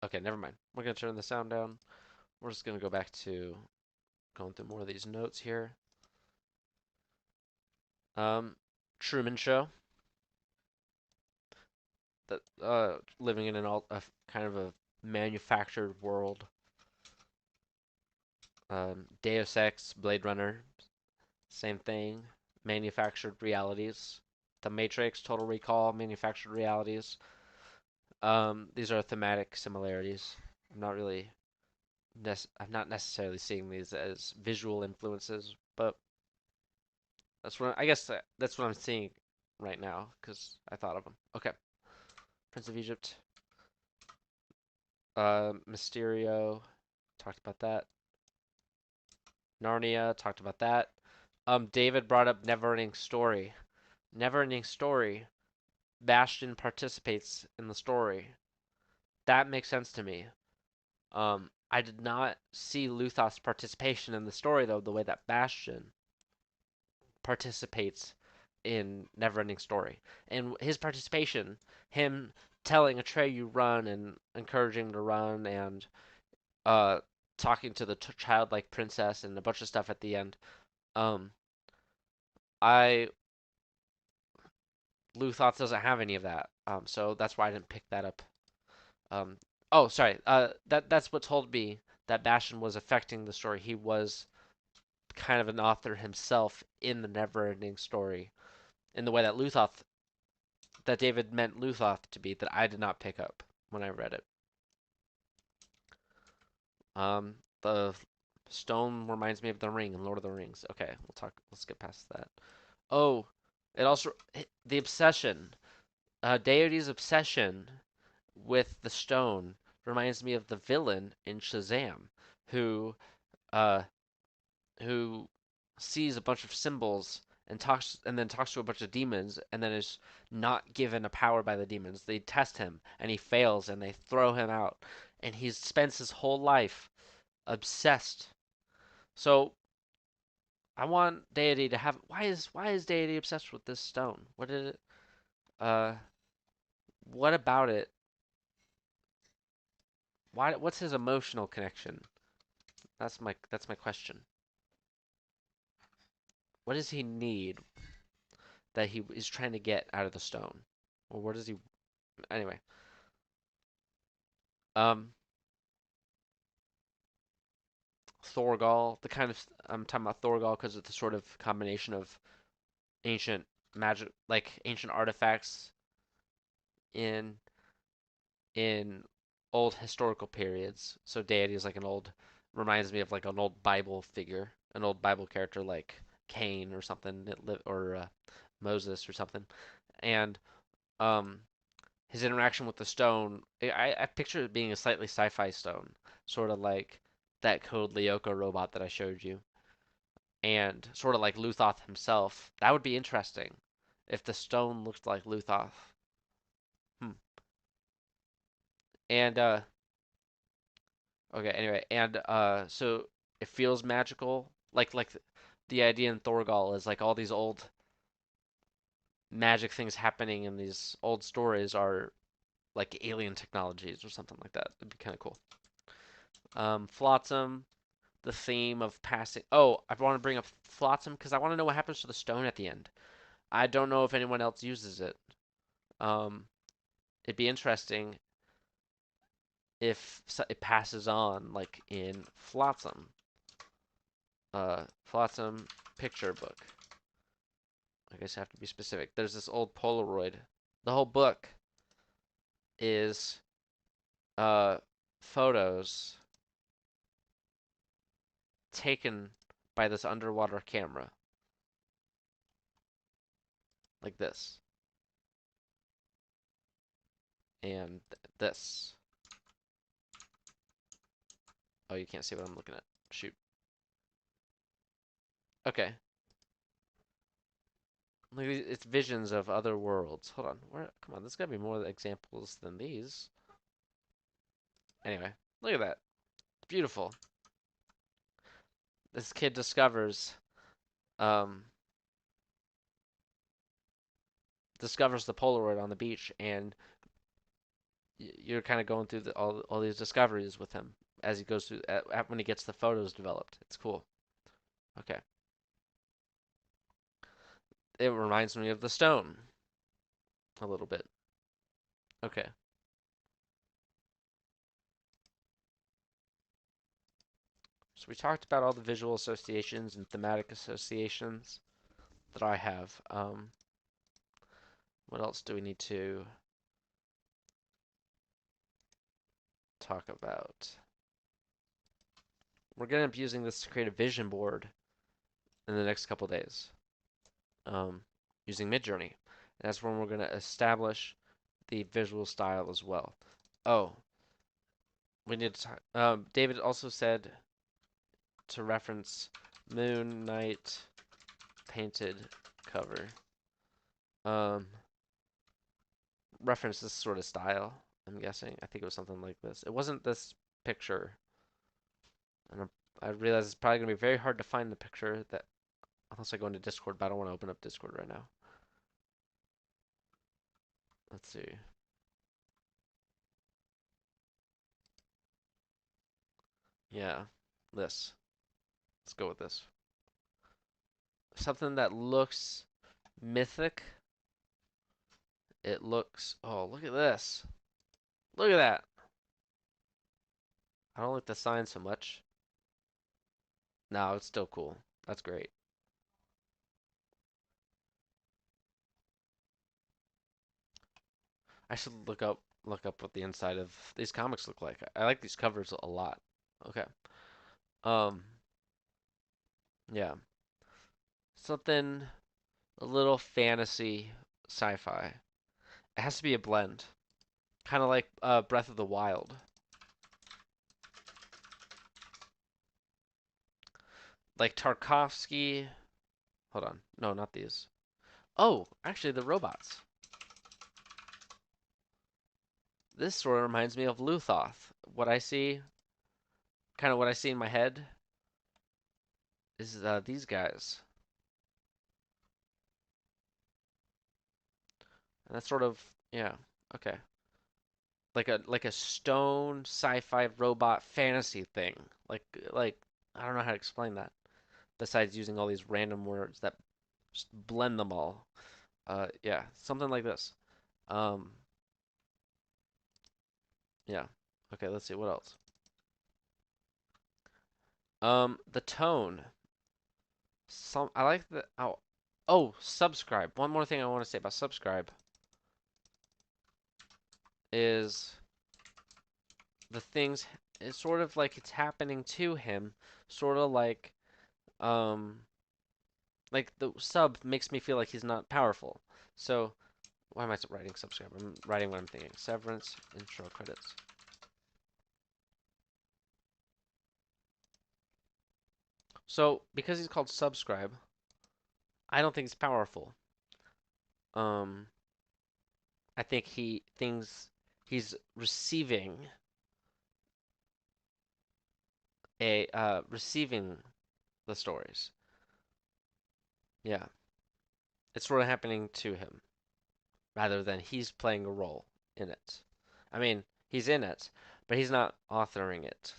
Okay, never mind. We're going to turn the sound down. We're just going to go back to going through more of these notes here. Um, Truman Show. That living in a kind of a manufactured world. Deus Ex, Blade Runner, same thing. Manufactured realities. The Matrix, Total Recall, manufactured realities. These are thematic similarities. I'm not really, I'm not necessarily seeing these as visual influences, but I guess that's what I'm seeing right now because I thought of them. Okay, Prince of Egypt, Mysterio, talked about that. Narnia, talked about that. David brought up Neverending Story. Neverending Story. Bastion participates in the story. That makes sense to me. I did not see Luthoth's participation in the story though, the way that Bastion participates in Neverending Story. And his participation, him telling Atreyu run and encouraging him to run and uh talking to the childlike princess and a bunch of stuff at the end. Um, I Luthoth doesn't have any of that. So that's why I didn't pick that up. Um, oh, sorry. That's what told me that Bastion was affecting the story. He was kind of an author himself in the Neverending Story, in the way that David meant Luthoth to be, that I did not pick up when I read it. The stone reminds me of the ring in Lord of the Rings. Okay, we'll talk. Let's get past that. Oh, it also the obsession. Deity's obsession with the stone reminds me of the villain in Shazam, who uh who sees a bunch of symbols and then talks to a bunch of demons and then is not given a power by the demons. They test him and he fails and they throw him out and he spends his whole life obsessed. So I want Deity to have why is Deity obsessed with this stone? What did it uh what about it? What's his emotional connection? That's my question. What does he need that he is trying to get out of the stone? Or what does he anyway? Um Thorgal, the kind of I'm talking about Thorgal because it's the sort of combination of ancient magic, like ancient artifacts in in old historical periods. So deity is like an old, reminds me of like an old Bible figure, an old Bible character like Cain or something, or Moses or something. And um, his interaction with the stone, I picture it being a slightly sci-fi stone, sort of like that Code Lyoko robot that I showed you, and sort of like Luthoth himself. That would be interesting if the stone looked like Luthoth. Hmm. And okay, anyway, and so it feels magical, like the idea in Thorgal is like all these old magic things happening in these old stories are like alien technologies or something like that. It'd be kind of cool. Flotsam, the theme of passing. Oh, I want to bring up Flotsam because I want to know what happens to the stone at the end. I don't know if anyone else uses it. Um, it'd be interesting if it passes on, like in Flotsam. Flotsam picture book. I guess I have to be specific. There's this old Polaroid. The whole book is uh, photos taken by this underwater camera, like this, and this. Oh, you can't see what I'm looking at. Shoot. Okay. Look, it's visions of other worlds. Hold on. Where? Come on. There's gotta be more examples than these. Anyway, look at that. Beautiful. This kid um, discovers the Polaroid on the beach, and you're kind of going through all these discoveries with him as he goes through when he gets the photos developed. It's cool. Okay. It reminds me of the stone a little bit. Okay. So we talked about all the visual associations and thematic associations that I have. What else do we need to talk about? We're going to be using this to create a vision board in the next couple days, um, using Midjourney. And that's when we're going to establish the visual style as well. Oh, we need to talk. David also said to reference Moon Knight painted cover. Um, reference this sort of style. I'm guessing. I think it was something like this. It wasn't this picture, and I realize it's probably gonna be very hard to find the picture that unless I go into Discord. But I don't want to open up Discord right now. Let's see. Yeah, this. Let's go with this. Something that looks mythic. It looks. Oh, look at this. Look at that. I don't like the sign so much. No, it's still cool. That's great. I should look up what the inside of these comics look like. I like these covers a lot. Okay. Um, yeah. Something a little fantasy sci-fi. It has to be a blend. Kind of like Breath of the Wild. Like Tarkovsky. Hold on. No, not these. Oh, actually the robots. This sort of reminds me of Luthoth. Kind of what I see in my head is these guys. And that's sort of, yeah, okay. Like a stone sci-fi robot fantasy thing. Like I don't know how to explain that. Besides using all these random words that just blend them all. Yeah, something like this. Um, yeah. Okay, let's see what else. The tone. I like the oh Oh, subscribe. One more thing I want to say about subscribe is the things. It's sort of like it's happening to him, sort of um like the sub makes me feel like he's not powerful. So why am I writing subscribe? I'm writing what I'm thinking. Severance intro credits. So because he's called subscribe, I don't think he's powerful. Um, I think he's receiving the stories. Yeah, it's sort of happening to him rather than he's playing a role in it. I mean, he's in it, but he's not authoring it.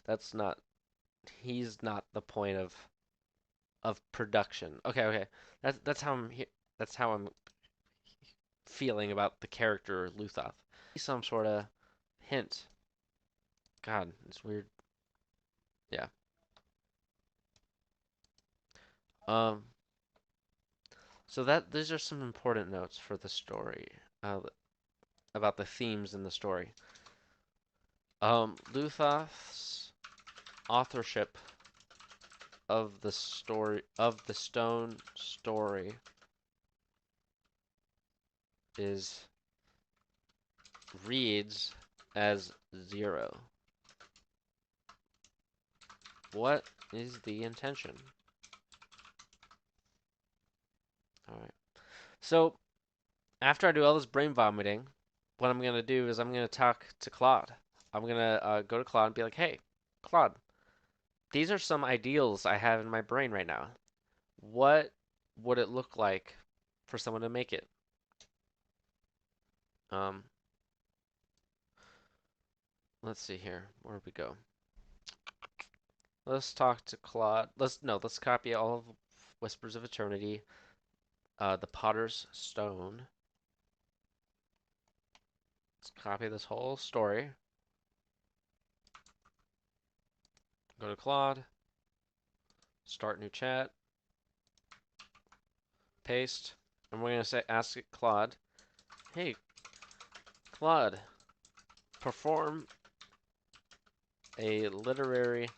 He's not the point of production. Okay, okay. That's how I'm feeling about the character Luthoth. Some sort of hint. God, it's weird. Yeah. Um. So that these are some important notes for the story. About the themes in the story. Luthoth's authorship of the stone story is reads as 0. What is the intention? All right. So after I do all this brain vomiting, what I'm gonna do is I'm gonna talk to Claude. I'm gonna go to Claude and be like, "Hey, Claude, these are some ideals I have in my brain right now. What would it look like for someone to make it?" Um, let's see here. Where we go? Let's talk to Claude. Let's copy all of Whispers of Eternity, the Potter's Stone. Let's copy this whole story. Go to Claude, start new chat, paste, and we're gonna say ask it Claude, "Hey, Claude, perform a literary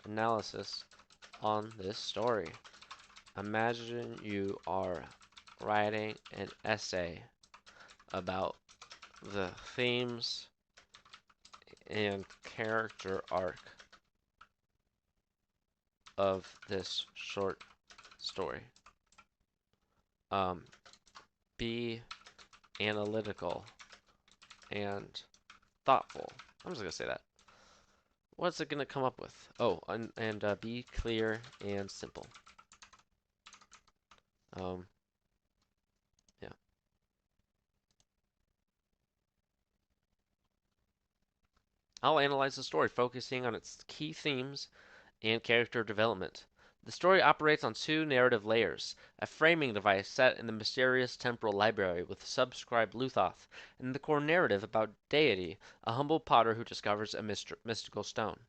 analysis on this story. Imagine you are writing an essay about the themes and character arc of this short story. Um, be analytical and thoughtful." I'm just gonna say that. What's it gonna come up with? Oh, and be clear and simple. Um, yeah. I'll analyze the story, focusing on its key themes and character development. The story operates on two narrative layers: a framing device set in the mysterious temporal library with subscribed Luthoth, and the core narrative about Deity, a humble potter who discovers a mystical stone.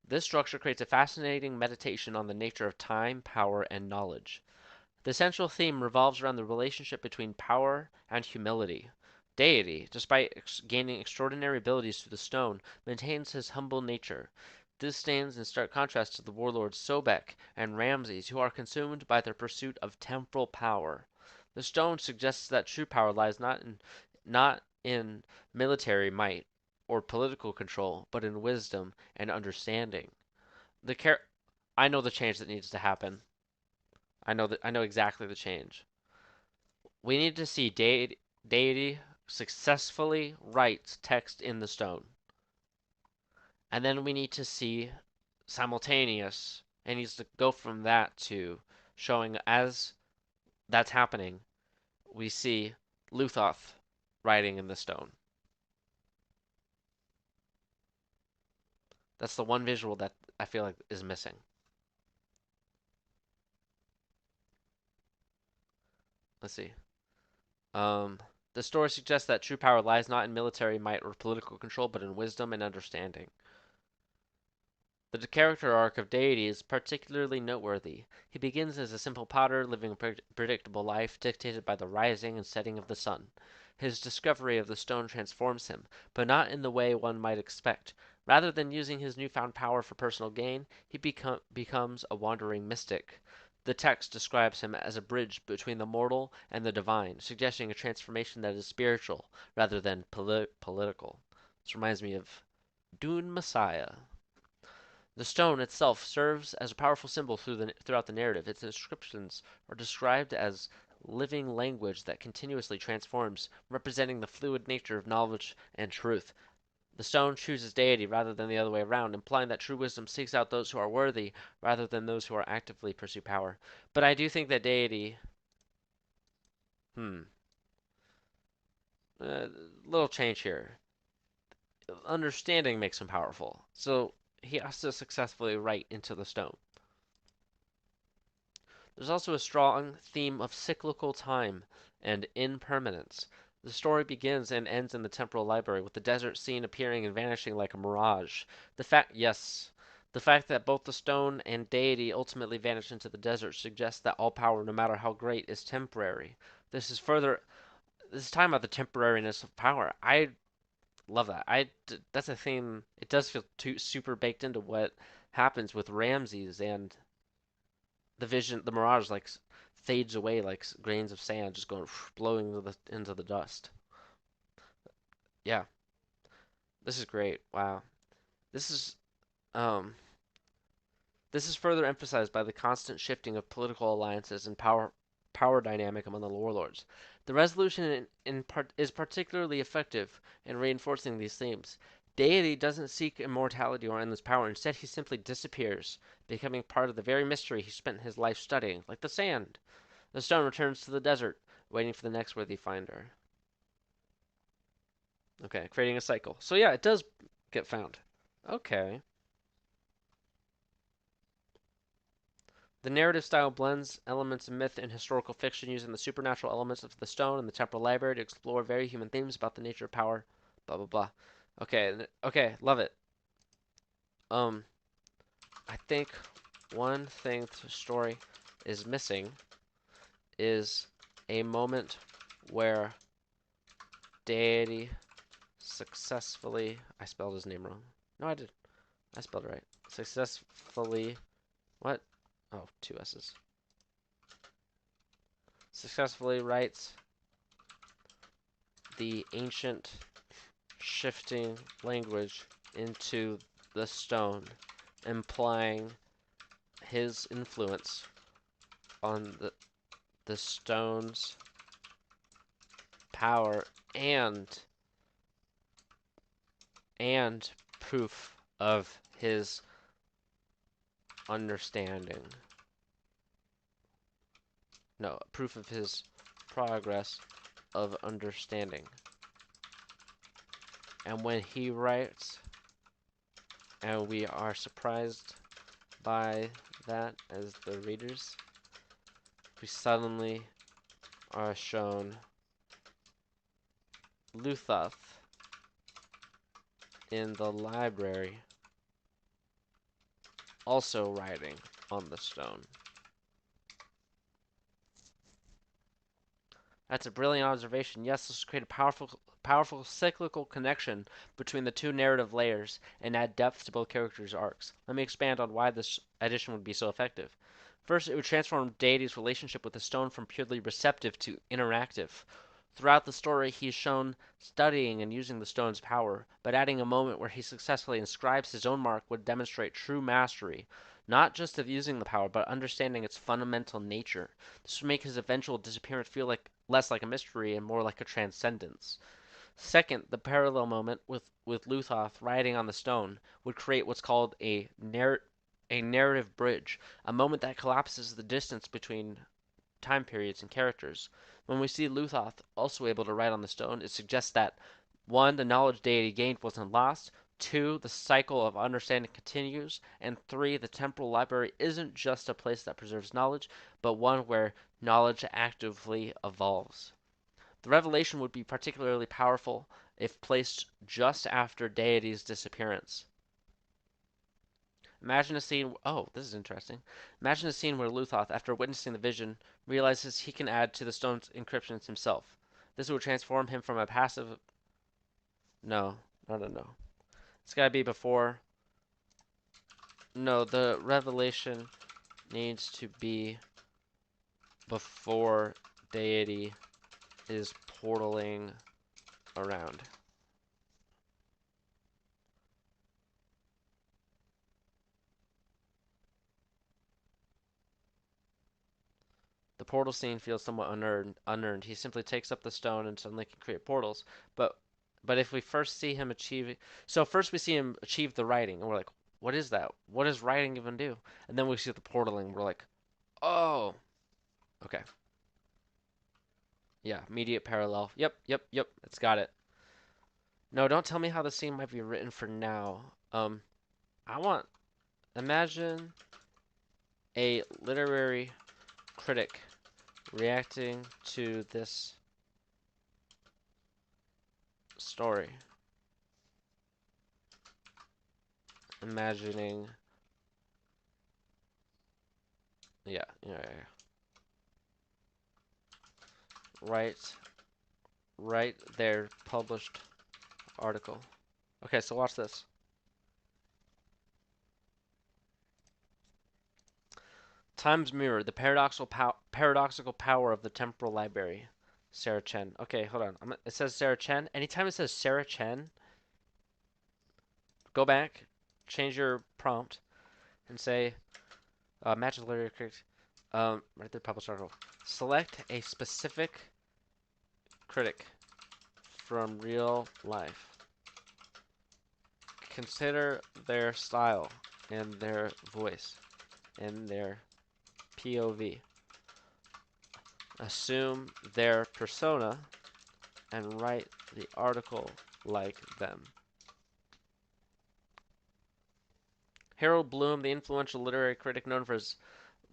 This structure creates a fascinating meditation on the nature of time, power, and knowledge. The central theme revolves around the relationship between power and humility. Deity, despite gaining extraordinary abilities through the stone, maintains his humble nature. This stands in stark contrast to the warlords Sobek and Ramses, who are consumed by their pursuit of temporal power. The stone suggests that true power lies not in military might or political control, but in wisdom and understanding. The char- I know the change that needs to happen. I know exactly the change. We need to see Deity successfully write text in the stone. And then we need to see simultaneous, and needs to go from that to showing as that's happening, we see Luthoth writing in the stone. That's the one visual that I feel like is missing. Let's see. Um, the story suggests that true power lies not in military might or political control, but in wisdom and understanding. The character arc of Deity is particularly noteworthy. He begins as a simple potter living a predictable life dictated by the rising and setting of the sun. His discovery of the stone transforms him, but not in the way one might expect. Rather than using his newfound power for personal gain, he becomes a wandering mystic. The text describes him as a bridge between the mortal and the divine, suggesting a transformation that is spiritual rather than political. This reminds me of Dune Messiah. The stone itself serves as a powerful symbol throughout the narrative. Its inscriptions are described as living language that continuously transforms, representing the fluid nature of knowledge and truth. The stone chooses deity rather than the other way around, implying that true wisdom seeks out those who are worthy rather than those who are actively pursue power. But I do think that deity, hmm, little change here. Understanding makes him powerful, so he has to successfully write into the stone. There's also a strong theme of cyclical time and impermanence. The story begins and ends in the temporal library, with the desert scene appearing and vanishing like a mirage. The fact that both the stone and deity ultimately vanish into the desert suggests that all power, no matter how great, is temporary. This is further. This is talking about the temporariness of power. I love that. That's a theme. It does feel super baked into what happens with Ramses and the vision, the mirage, like fades away like grains of sand, just going blowing into the dust. Yeah, this is great. Wow, this is um this is further emphasized by the constant shifting of political alliances and power dynamic among the warlords. The resolution is particularly effective in reinforcing these themes. Deity doesn't seek immortality or endless power. Instead, he simply disappears, becoming part of the very mystery he spent his life studying, like the sand. The stone returns to the desert, waiting for the next worthy finder. Okay, creating a cycle. So yeah, it does get found. Okay. The narrative style blends elements of myth and historical fiction using the supernatural elements of the stone and the temporal library to explore very human themes about the nature of power. Blah blah blah. Okay, okay, love it. Um, I think one thing the story is missing is a moment where deity successfully. I spelled his name wrong. No, I did. I spelled it right. Successfully. What? Oh, two S's. Successfully writes the ancient shifting language into the stone, implying his influence on the stone's power and and proof of his understanding. No, proof of his progress of understanding. And when he writes, and we are surprised by that as the readers, we suddenly are shown Luthoth in the library also writing on the stone. That's a brilliant observation. Yes, this create a powerful cyclical connection between the two narrative layers and add depth to both characters' arcs. Let me expand on why this addition would be so effective. First, it would transform Deity's relationship with the stone from purely receptive to interactive. Throughout the story, he is shown studying and using the stone's power, but adding a moment where he successfully inscribes his own mark would demonstrate true mastery, not just of using the power, but understanding its fundamental nature. This would make his eventual disappearance feel less like a mystery and more like a transcendence. Second, the parallel moment with Luthoth riding on the stone would create what's called a narrative bridge, a moment that collapses the distance between time periods and characters. When we see Luthoth also able to write on the stone, it suggests that one, the knowledge deity gained wasn't lost, two, the cycle of understanding continues, and three, the temporal library isn't just a place that preserves knowledge, but one where knowledge actively evolves. The revelation would be particularly powerful if placed just after deity's disappearance. Imagine a scene. Oh, this is interesting. Imagine a scene where Luthoth, after witnessing the vision, realizes he can add to the stone's encryptions himself. This would transform him from a passive. No, no. It's gotta be before. No, the revelation needs to be before deity is portaling around. The portal scene feels somewhat unearned. He simply takes up the stone and suddenly can create portals. But but if we first see him achieve, so first we see him achieve the writing, and we're like, what is that? What does writing even do? And then we see the portaling, and we're like, oh, okay, yeah, immediate parallel. Yep, it's got it. No, don't tell me how the scene might be written for now. I want imagine a literary critic reacting to this story, imagining, yeah. Right, right there, published article. Okay, so watch this. Times Mirror, the paradoxical power of the temporal library. Sarah Chen. Okay, hold on. It says Sarah Chen. Anytime it says Sarah Chen, go back, change your prompt, and say match the literary critic. Right there, published article. Select a specific critic from real life. Consider their style and their voice and their POV. Assume their persona and write the article like them. Harold Bloom, the influential literary critic known for his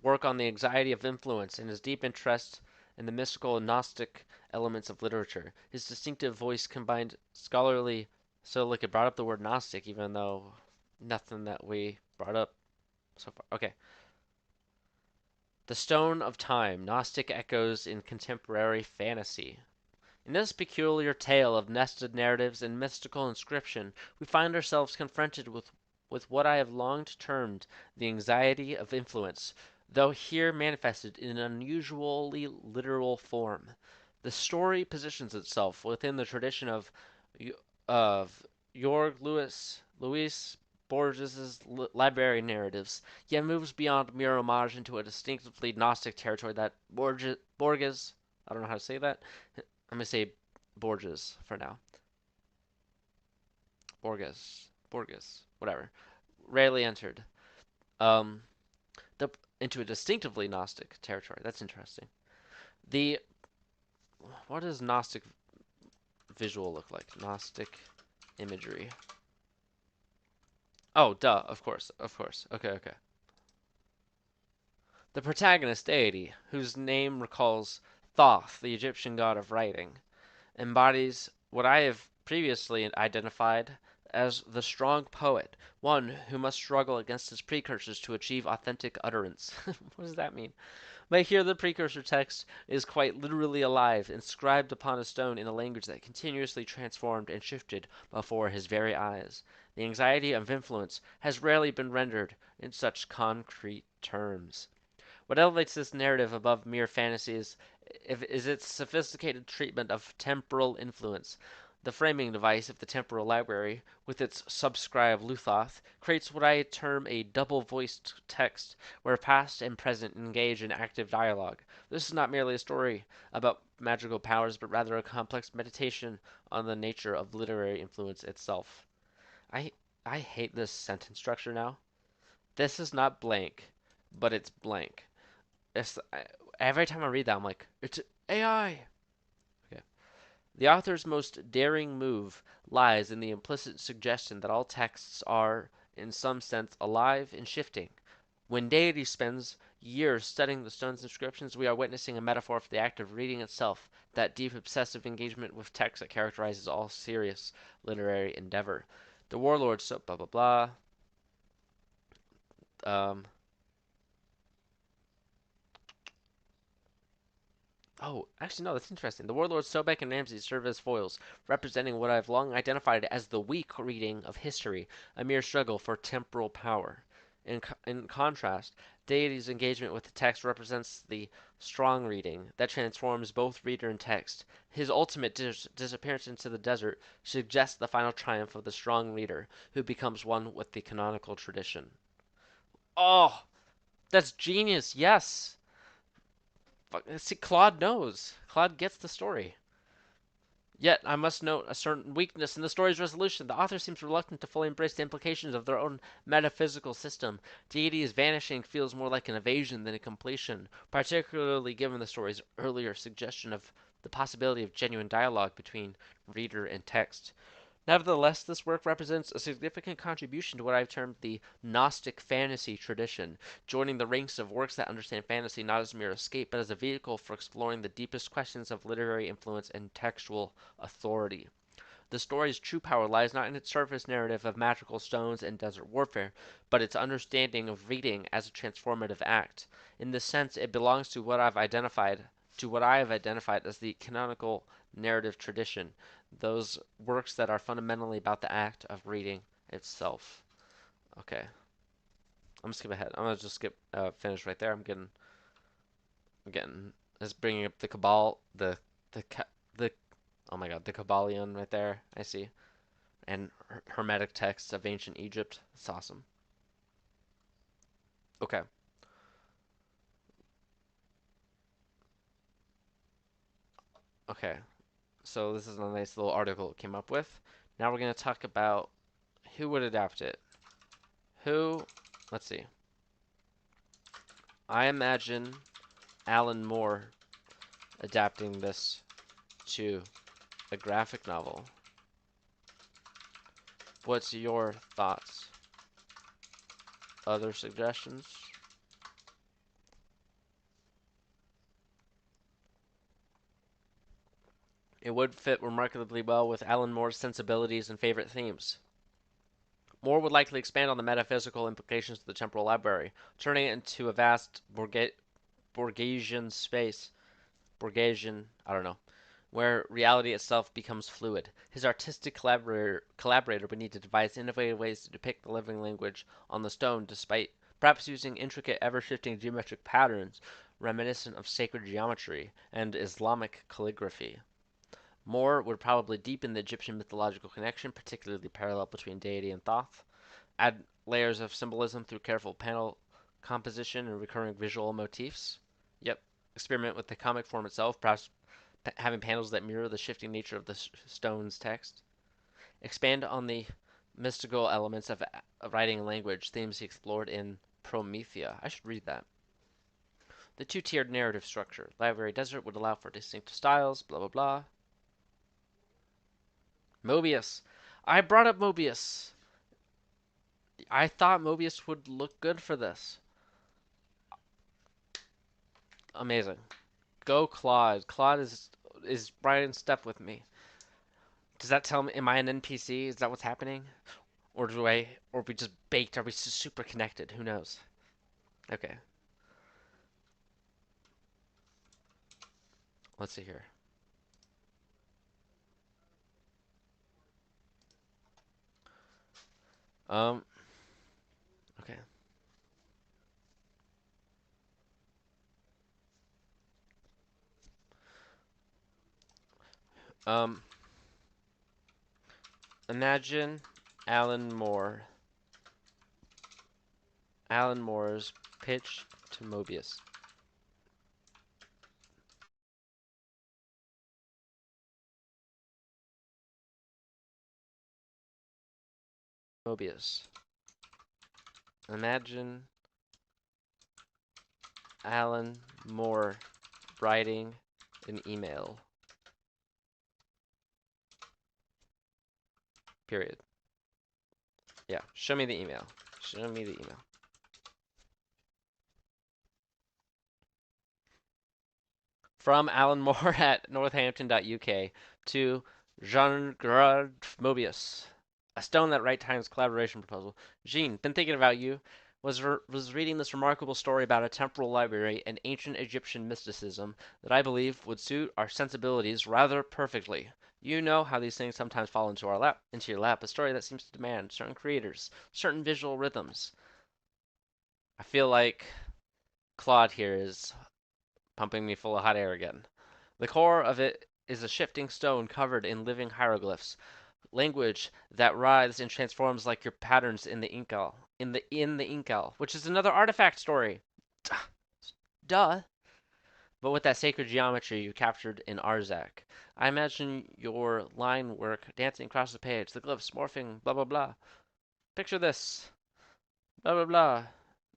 work on the anxiety of influence and his deep interest in the mystical and Gnostic elements of literature. His distinctive voice combined scholarly. So, look, it brought up the word Gnostic, even though nothing that we brought up so far. Okay. The Stone of Time, Gnostic echoes in contemporary fantasy. In this peculiar tale of nested narratives and mystical inscription, we find ourselves confronted with what I have long termed the anxiety of influence, though here manifested in an unusually literal form. The story positions itself within the tradition of Jorg Louis Borges's library narratives, yet moves beyond mere homage into a distinctively Gnostic territory that Borges, I don't know how to say that. I'm gonna say Borges for now. Borges, whatever. Rarely entered. Um, the into a distinctively Gnostic territory. That's interesting. The what does Gnostic visual look like? Gnostic imagery. Oh, duh. Of course. Okay. The protagonist deity, whose name recalls Thoth, the Egyptian god of writing, embodies what I have previously identified as the strong poet, one who must struggle against his precursors to achieve authentic utterance. What does that mean? But here the precursor text is quite literally alive, inscribed upon a stone in a language that continuously transformed and shifted before his very eyes. The anxiety of influence has rarely been rendered in such concrete terms. What elevates this narrative above mere fantasies is its sophisticated treatment of temporal influence. The framing device of the temporal library, with its subscribe Luthoth, creates what I term a double-voiced text, where past and present engage in active dialogue. This is not merely a story about magical powers, but rather a complex meditation on the nature of literary influence itself. I I hate this sentence structure now. This is not blank, but it's blank. It's every time I read that, I'm like, it's AI. Okay. The author's most daring move lies in the implicit suggestion that all texts are, in some sense, alive and shifting. When deity spends years studying the stone's inscriptions, we are witnessing a metaphor for the act of reading itself, that deep obsessive engagement with text that characterizes all serious literary endeavor. The warlord, so blah blah blah. Um, Oh, actually, no, that's interesting. The warlords Sobek and Ramsey serve as foils, representing what I've long identified as the weak reading of history, a mere struggle for temporal power. In contrast, Deity's engagement with the text represents the strong reading that transforms both reader and text. His ultimate disappearance into the desert suggests the final triumph of the strong reader, who becomes one with the canonical tradition. Oh, that's genius! Yes! See, Claude knows. Claude gets the story. Yet, I must note a certain weakness in the story's resolution. The author seems reluctant to fully embrace the implications of their own metaphysical system. Deity's vanishing feels more like an evasion than a completion, particularly given the story's earlier suggestion of the possibility of genuine dialogue between reader and text. Nevertheless, this work represents a significant contribution to what I've termed the Gnostic fantasy tradition, joining the ranks of works that understand fantasy not as a mere escape, but as a vehicle for exploring the deepest questions of literary influence and textual authority. The story's true power lies not in its surface narrative of magical stones and desert warfare, but its understanding of reading as a transformative act. In this sense, it belongs to what I have identified as the canonical narrative tradition, those works that are fundamentally about the act of reading itself. Okay, I'm gonna skip ahead. I'm gonna just skip finish right there. I'm getting this bringing up the Cabal, the the oh my God, the Kabbalion right there. I see, and Hermetic texts of ancient Egypt. It's awesome. Okay, okay. So this is a nice little article it came up with. Now we're gonna talk about who would adapt it. Who? Let's see. I imagine Alan Moore adapting this to a graphic novel. What's your thoughts? Other suggestions? It would fit remarkably well with Alan Moore's sensibilities and favorite themes. Moore would likely expand on the metaphysical implications of the temporal library, turning it into a vast Borgesian space. Borgesian, I don't know, where reality itself becomes fluid. His artistic collaborator would need to devise innovative ways to depict the living language on the stone, despite perhaps using intricate, ever shifting geometric patterns reminiscent of sacred geometry and Islamic calligraphy. Moore would probably deepen the Egyptian mythological connection, particularly the parallel between deity and Thoth, add layers of symbolism through careful panel composition and recurring visual motifs. Yep. Experiment with the comic form itself, perhaps having panels that mirror the shifting nature of the stone's text. Expand on the mystical elements of writing and language, themes he explored in Promethea. I should read that. The two-tiered narrative structure. Library Desert would allow for distinct styles, blah blah blah. Mobius. I brought up Mobius. I thought Mobius would look good for this. Amazing. Go Claude. Claude is right in step with me. Does that tell me am I an NPC? Is that what's happening? Or we just baked? Are we super connected? Who knows? Okay. Let's see here. Um okay. Um Imagine Alan Moore. Alan Moore's pitch to Mobius. Mobius. Imagine Alan Moore writing an email. Period. Yeah, show me the email. Show me the email. From Alan Moore at northampton.uk to Jean-Gerard Mobius. A stone that right times collaboration proposal. Jean, been thinking about you. was reading this remarkable story about a temporal library and ancient Egyptian mysticism that I believe would suit our sensibilities rather perfectly. You know how these things sometimes fall into your lap, a story that seems to demand certain creators, certain visual rhythms. I feel like Claude here is pumping me full of hot air again. The core of it is a shifting stone covered in living hieroglyphs, language that writhes and transforms like your patterns in the Incal, which is another artifact story. Duh. But with that sacred geometry you captured in Arzak. I imagine your line work dancing across the page, the glyphs morphing, blah blah blah. Picture this. Blah blah blah.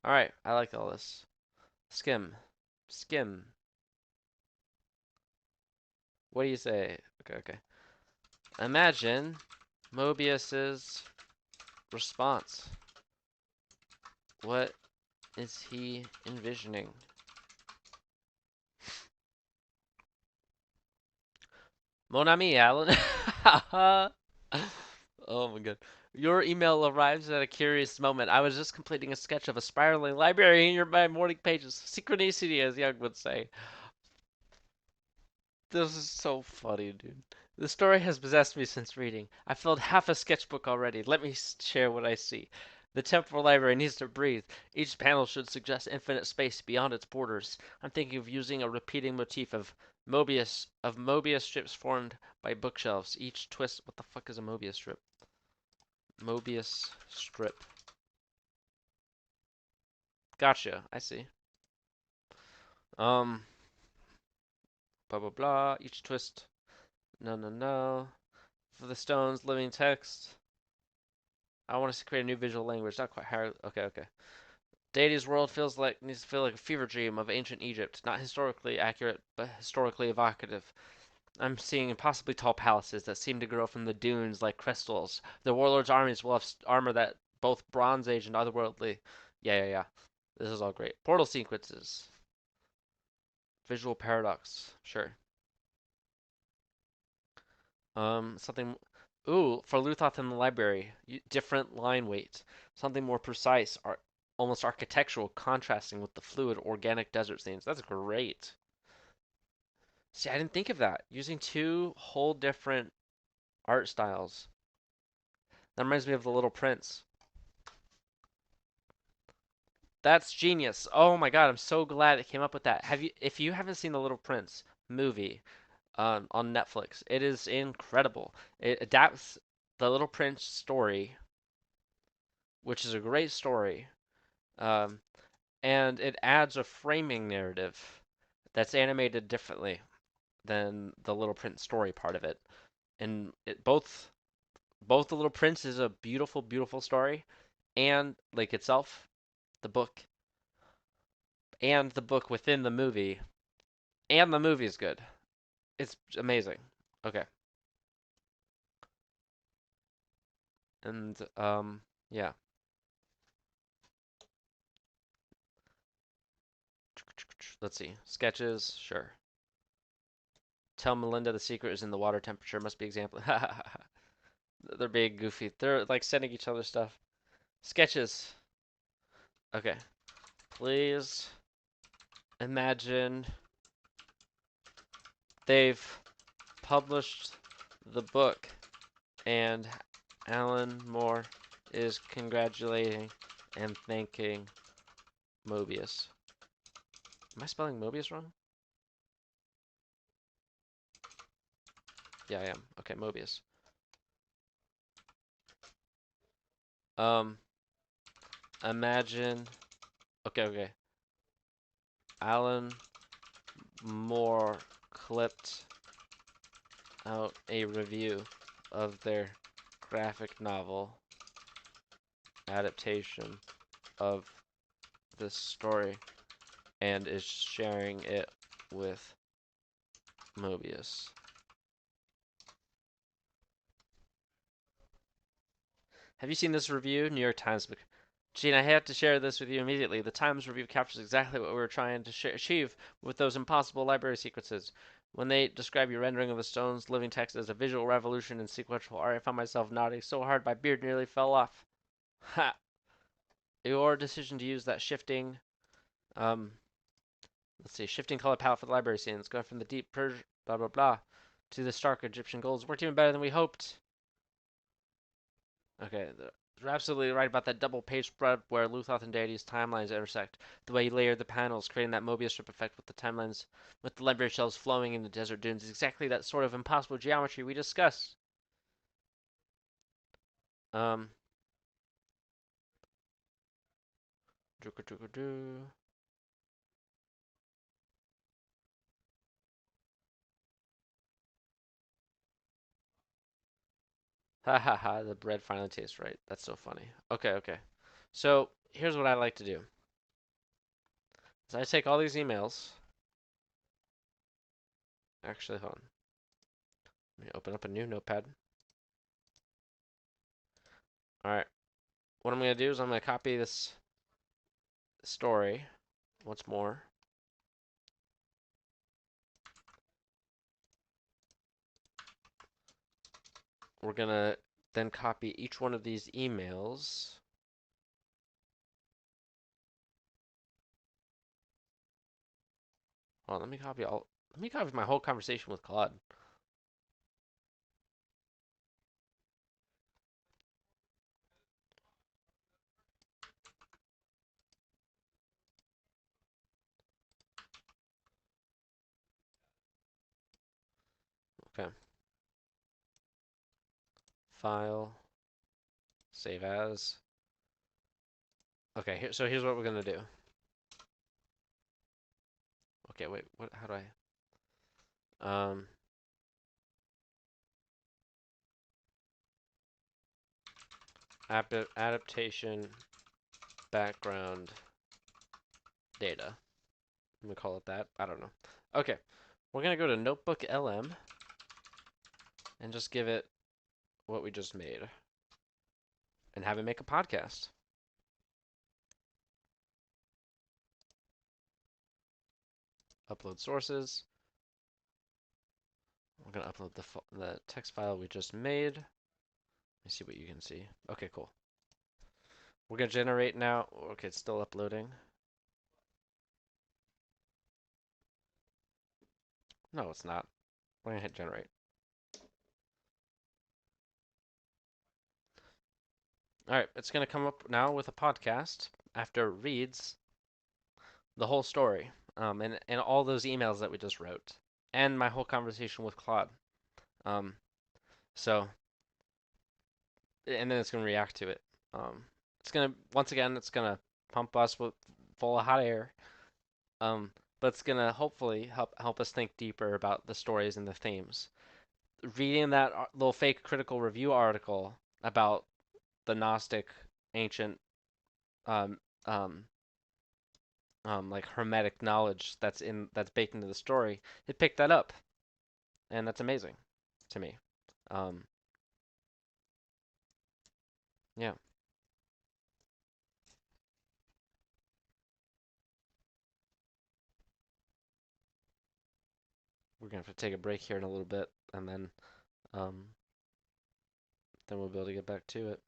Alright, I like all this. Skim. Skim. What do you say? Okay. Imagine Mobius's response. What is he envisioning? Mon ami, Alan. Oh my god. Your email arrives at a curious moment. I was just completing a sketch of a spiraling library in your morning pages. Synchronicity, as Young would say. This is so funny, dude. The story has possessed me since reading. I filled half a sketchbook already. Let me share what I see. The temporal library needs to breathe. Each panel should suggest infinite space beyond its borders. I'm thinking of using a repeating motif of Mobius strips formed by bookshelves. Each twist. What the fuck is a Mobius strip? Mobius strip. Gotcha. I see. Um. Blah blah blah. Each twist. No. For the stones, living text. I want to create a new visual language. Not quite hard. Okay. Deity's world needs to feel like a fever dream of ancient Egypt. Not historically accurate, but historically evocative. I'm seeing impossibly tall palaces that seem to grow from the dunes like crystals. The warlords' armies will have armor that both Bronze Age and otherworldly. Yeah. This is all great. Portal sequences. Visual paradox. Sure. Something. Ooh, for Luthoth in the library, different line weight, something more precise, almost architectural, contrasting with the fluid organic desert scenes. That's great. See, I didn't think of that. Using two whole different art styles. That reminds me of The Little Prince. That's genius. Oh my God, I'm so glad it came up with that. If you haven't seen The Little Prince movie on Netflix, it is incredible. It adapts The Little Prince story, which is a great story, um, and it adds a framing narrative that's animated differently than the Little Prince story part of it. And both the Little Prince is a beautiful, beautiful story, and like itself, the book, and the book within the movie, and the movie is good. It's amazing. Okay, and yeah. Let's see. Sketches, sure. Tell Melinda the secret is in the water temperature. Must be example. They're being goofy. They're like sending each other stuff. Sketches. Okay. Please imagine they've published the book and Alan Moore is congratulating and thanking Mobius. Am I spelling Mobius wrong? Yeah, I am. Okay, Mobius. Um, imagine. Okay. Alan Moore clipped out a review of their graphic novel adaptation of this story and is sharing it with Mobius. Have you seen this review? New York Times. Gene, I have to share this with you immediately. The Times review captures exactly what we were trying to achieve with those impossible library sequences. When they describe your rendering of the stone's living text as a visual revolution in sequential art, I found myself nodding so hard my beard nearly fell off. Ha! your decision to use that shifting, um, let's see, shifting color palette for the library scenes, going from the deep Persian, blah blah blah, to the stark Egyptian golds, worked even better than we hoped. Okay, you're absolutely right about that double page spread where Luthoth and Deity's timelines intersect. The way he layered the panels, creating that Mobius strip effect with the timelines, with the library shelves flowing in the desert dunes, is exactly that sort of impossible geometry we discussed. Um, doo doo doo Ha ha ha, the bread finally tastes right. That's so funny. Okay, okay. So here's what I like to do. Is I take all these emails. Actually, hold on. Let me open up a new notepad. Alright. What I'm going to do is I'm going to copy this story once more. We're going to then copy each one of these emails. Hold on, let me copy my whole conversation with Claude. Okay. File, save as. Okay, so here's what we're going to do. Okay, wait, how do I adaptation background data. I'm gonna call it that. I don't know. Okay, we're gonna go to Notebook LM and just give it what we just made and have it make a podcast. Upload sources. We're gonna upload the text file we just made. Let me see what you can see. Okay, cool. We're gonna generate now. Okay, it's still uploading. No, it's not. We're gonna hit generate. All right, it's gonna come up now with a podcast after it reads the whole story, and all those emails that we just wrote, and my whole conversation with Claude. Um, so, and then it's gonna react to it. It's gonna once again, it's gonna pump us with full of hot air. Um, but it's gonna hopefully help us think deeper about the stories and the themes. Reading that little fake critical review article about the Gnostic ancient um, um, like hermetic knowledge that's baked into the story, it picked that up, and that's amazing to me. Um, yeah, we're gonna have to take a break here in a little bit, and um, then we'll be able to get back to it.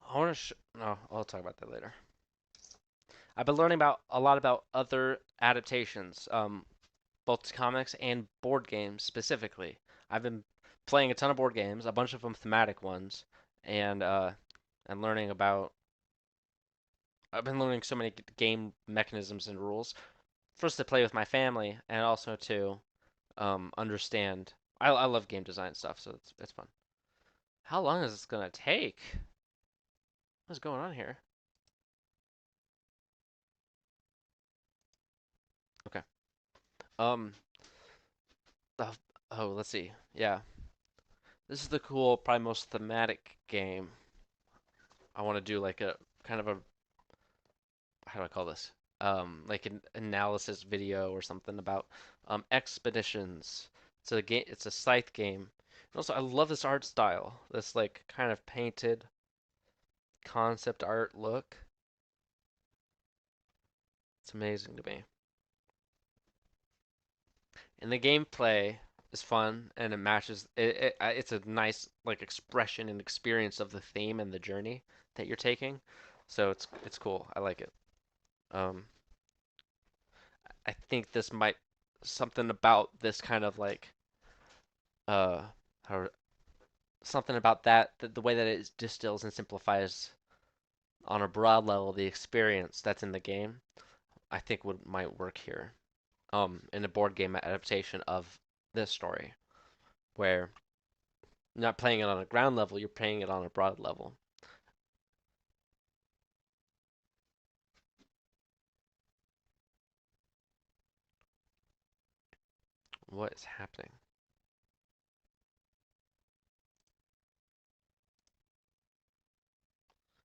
I want to. No, I'll talk about that later. I've been learning about a lot about other adaptations, both to comics and board games specifically. I've been playing a ton of board games, a bunch of them thematic ones, and learning about. I've been learning so many game mechanisms and rules. First to play with my family, and also to understand. I love game design stuff, so it's fun. How long is this gonna take? What's going on here? Okay. Um. Oh, oh, let's see. Yeah, this is the cool, probably most thematic game. I want to do like a kind of a how do I call this? Like an analysis video or something about expeditions It's a game. It's a scythe game. And also, I love this art style. This like kind of painted concept art look. It's amazing to me. And the gameplay is fun and it matches. It's a nice like expression and experience of the theme and the journey that you're taking. So it's cool. I like it. Um, I think this might something about this kind of like uh how something about the way that it distills and simplifies on a broad level the experience that's in the game. I think would might work here. In a board game adaptation of this story where you're not playing it on a ground level, you're playing it on a broad level. What is happening?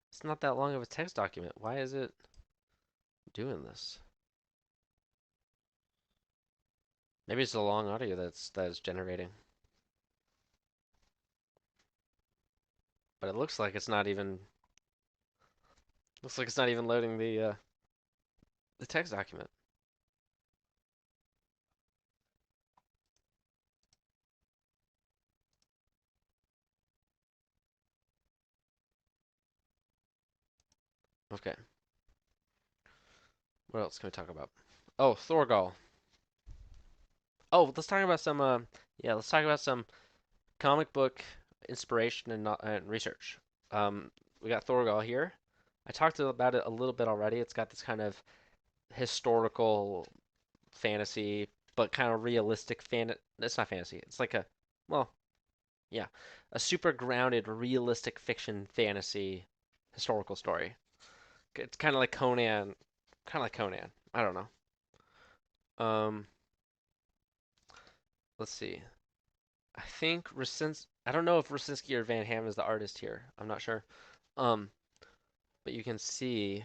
It's not that long of a text document. Why is it doing this? Maybe it's the long audio that is generating. But it looks like it's not even loading the text document. Okay. What else can we talk about? Oh, Thorgal. Oh, let's talk about some yeah, let's talk about some comic book inspiration and research. We got Thorgal here. I talked about it a little bit already. It's got this kind of historical fantasy, but kind of realistic It's not fantasy. It's like well, yeah, a super grounded, realistic fiction fantasy historical story. It's kind of like Conan, kind of like Conan. I don't know. Um, let's see. I don't know if Rosinski or Van Ham is the artist here. I'm not sure. Um, but you can see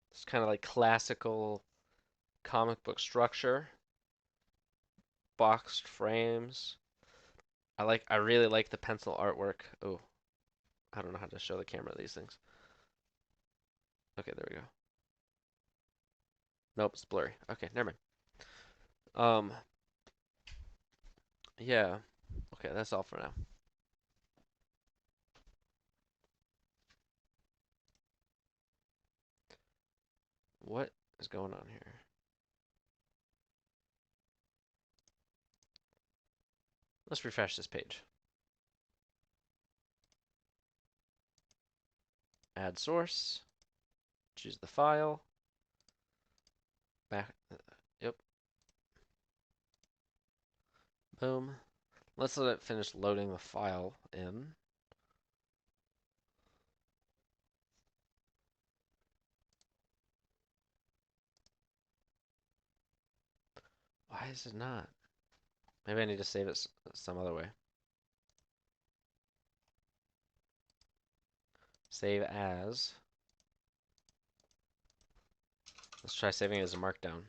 it's kind of like classical comic book structure, boxed frames. I really like the pencil artwork. Oh, I don't know how to show the camera these things. Okay, there we go. Nope, it's blurry. Okay, never mind. Yeah. Okay, that's all for now. What is going on here? Let's refresh this page. Add source. Choose the file. Back. Yep. Boom. Let's let it finish loading the file in. Why is it not? Maybe I need to save it some other way. Save as. Let's try saving it as a markdown.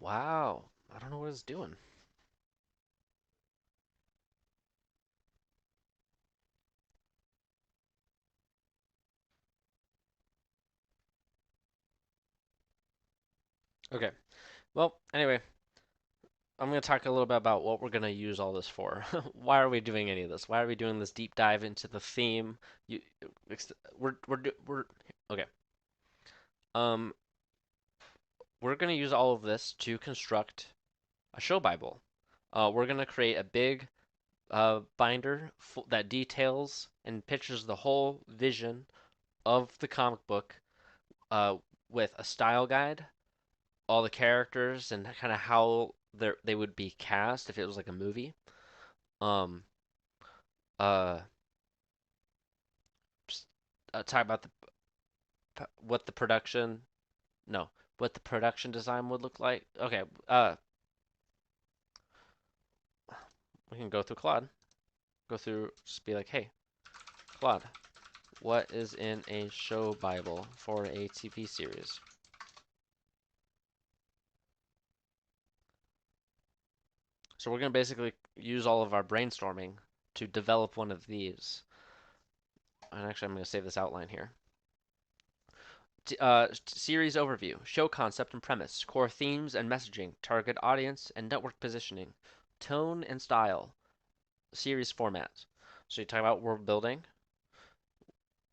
Wow. I don't know what it's doing. Okay. Well, anyway, I'm going to talk a little bit about what we're going to use all this for. Why are we doing any of this? Why are we doing this deep dive into the theme? You, we're okay. Um, we're going to use all of this to construct a show Bible. We're going to create a big binder that details and pictures the whole vision of the comic book uh, with a style guide, all the characters, and kind of how they would be cast if it was like a movie. Um, uh, talk about what the production No, what the production design would look like. Okay, we can go through Claude. Go through, just be like, hey, Claude, what is in a show Bible for a TV series? So we're going to basically use all of our brainstorming to develop one of these. And actually, I'm going to save this outline here. Series overview, show concept and premise, core themes and messaging, target audience and network positioning, tone and style, series format. So you talk about world building,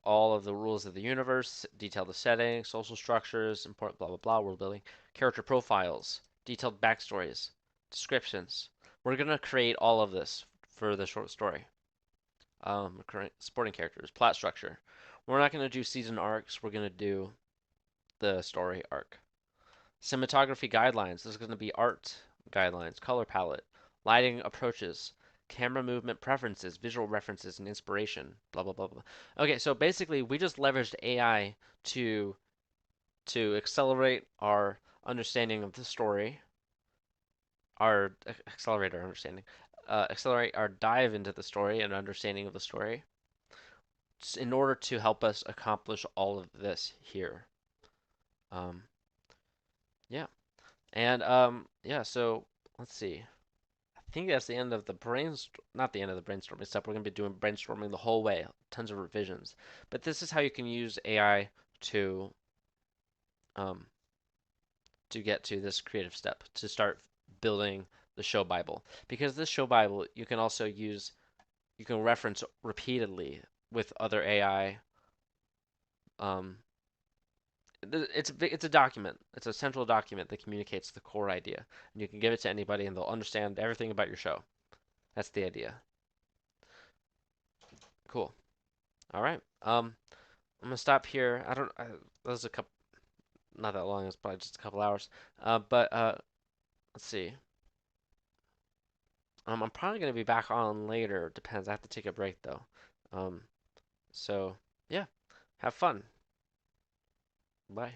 all of the rules of the universe, detail the setting, social structures, important blah blah blah, world building, character profiles, detailed backstories, descriptions. We're gonna create all of this for the short story. Current supporting characters, plot structure. We're not gonna do season arcs. We're gonna do the story arc. Cinematography guidelines. This is gonna be art guidelines, color palette, lighting approaches, camera movement preferences, visual references, and inspiration. Blah blah blah blah. Okay, so basically we just leveraged AI to accelerate our understanding of the story, our accelerate our understanding, accelerate our dive into the story and understanding of the story, in order to help us accomplish all of this here. Um, yeah, and yeah. So let's see. I think that's the end of the brainstorm. Not the end of the brainstorming step. We're gonna be doing brainstorming the whole way, tons of revisions. But this is how you can use AI to um, get to this creative step to start building the show Bible. Because this show Bible, you can also use, you can reference repeatedly with other AI. Um, it's a document. It's a central document that communicates the core idea, and you can give it to anybody, and they'll understand everything about your show. That's the idea. Cool. All right. I'm gonna stop here. I don't. That was a couple, not that long. It's probably just a couple hours. But let's see. I'm probably gonna be back on later. Depends. I have to take a break though. Um, so yeah, have fun. Bye.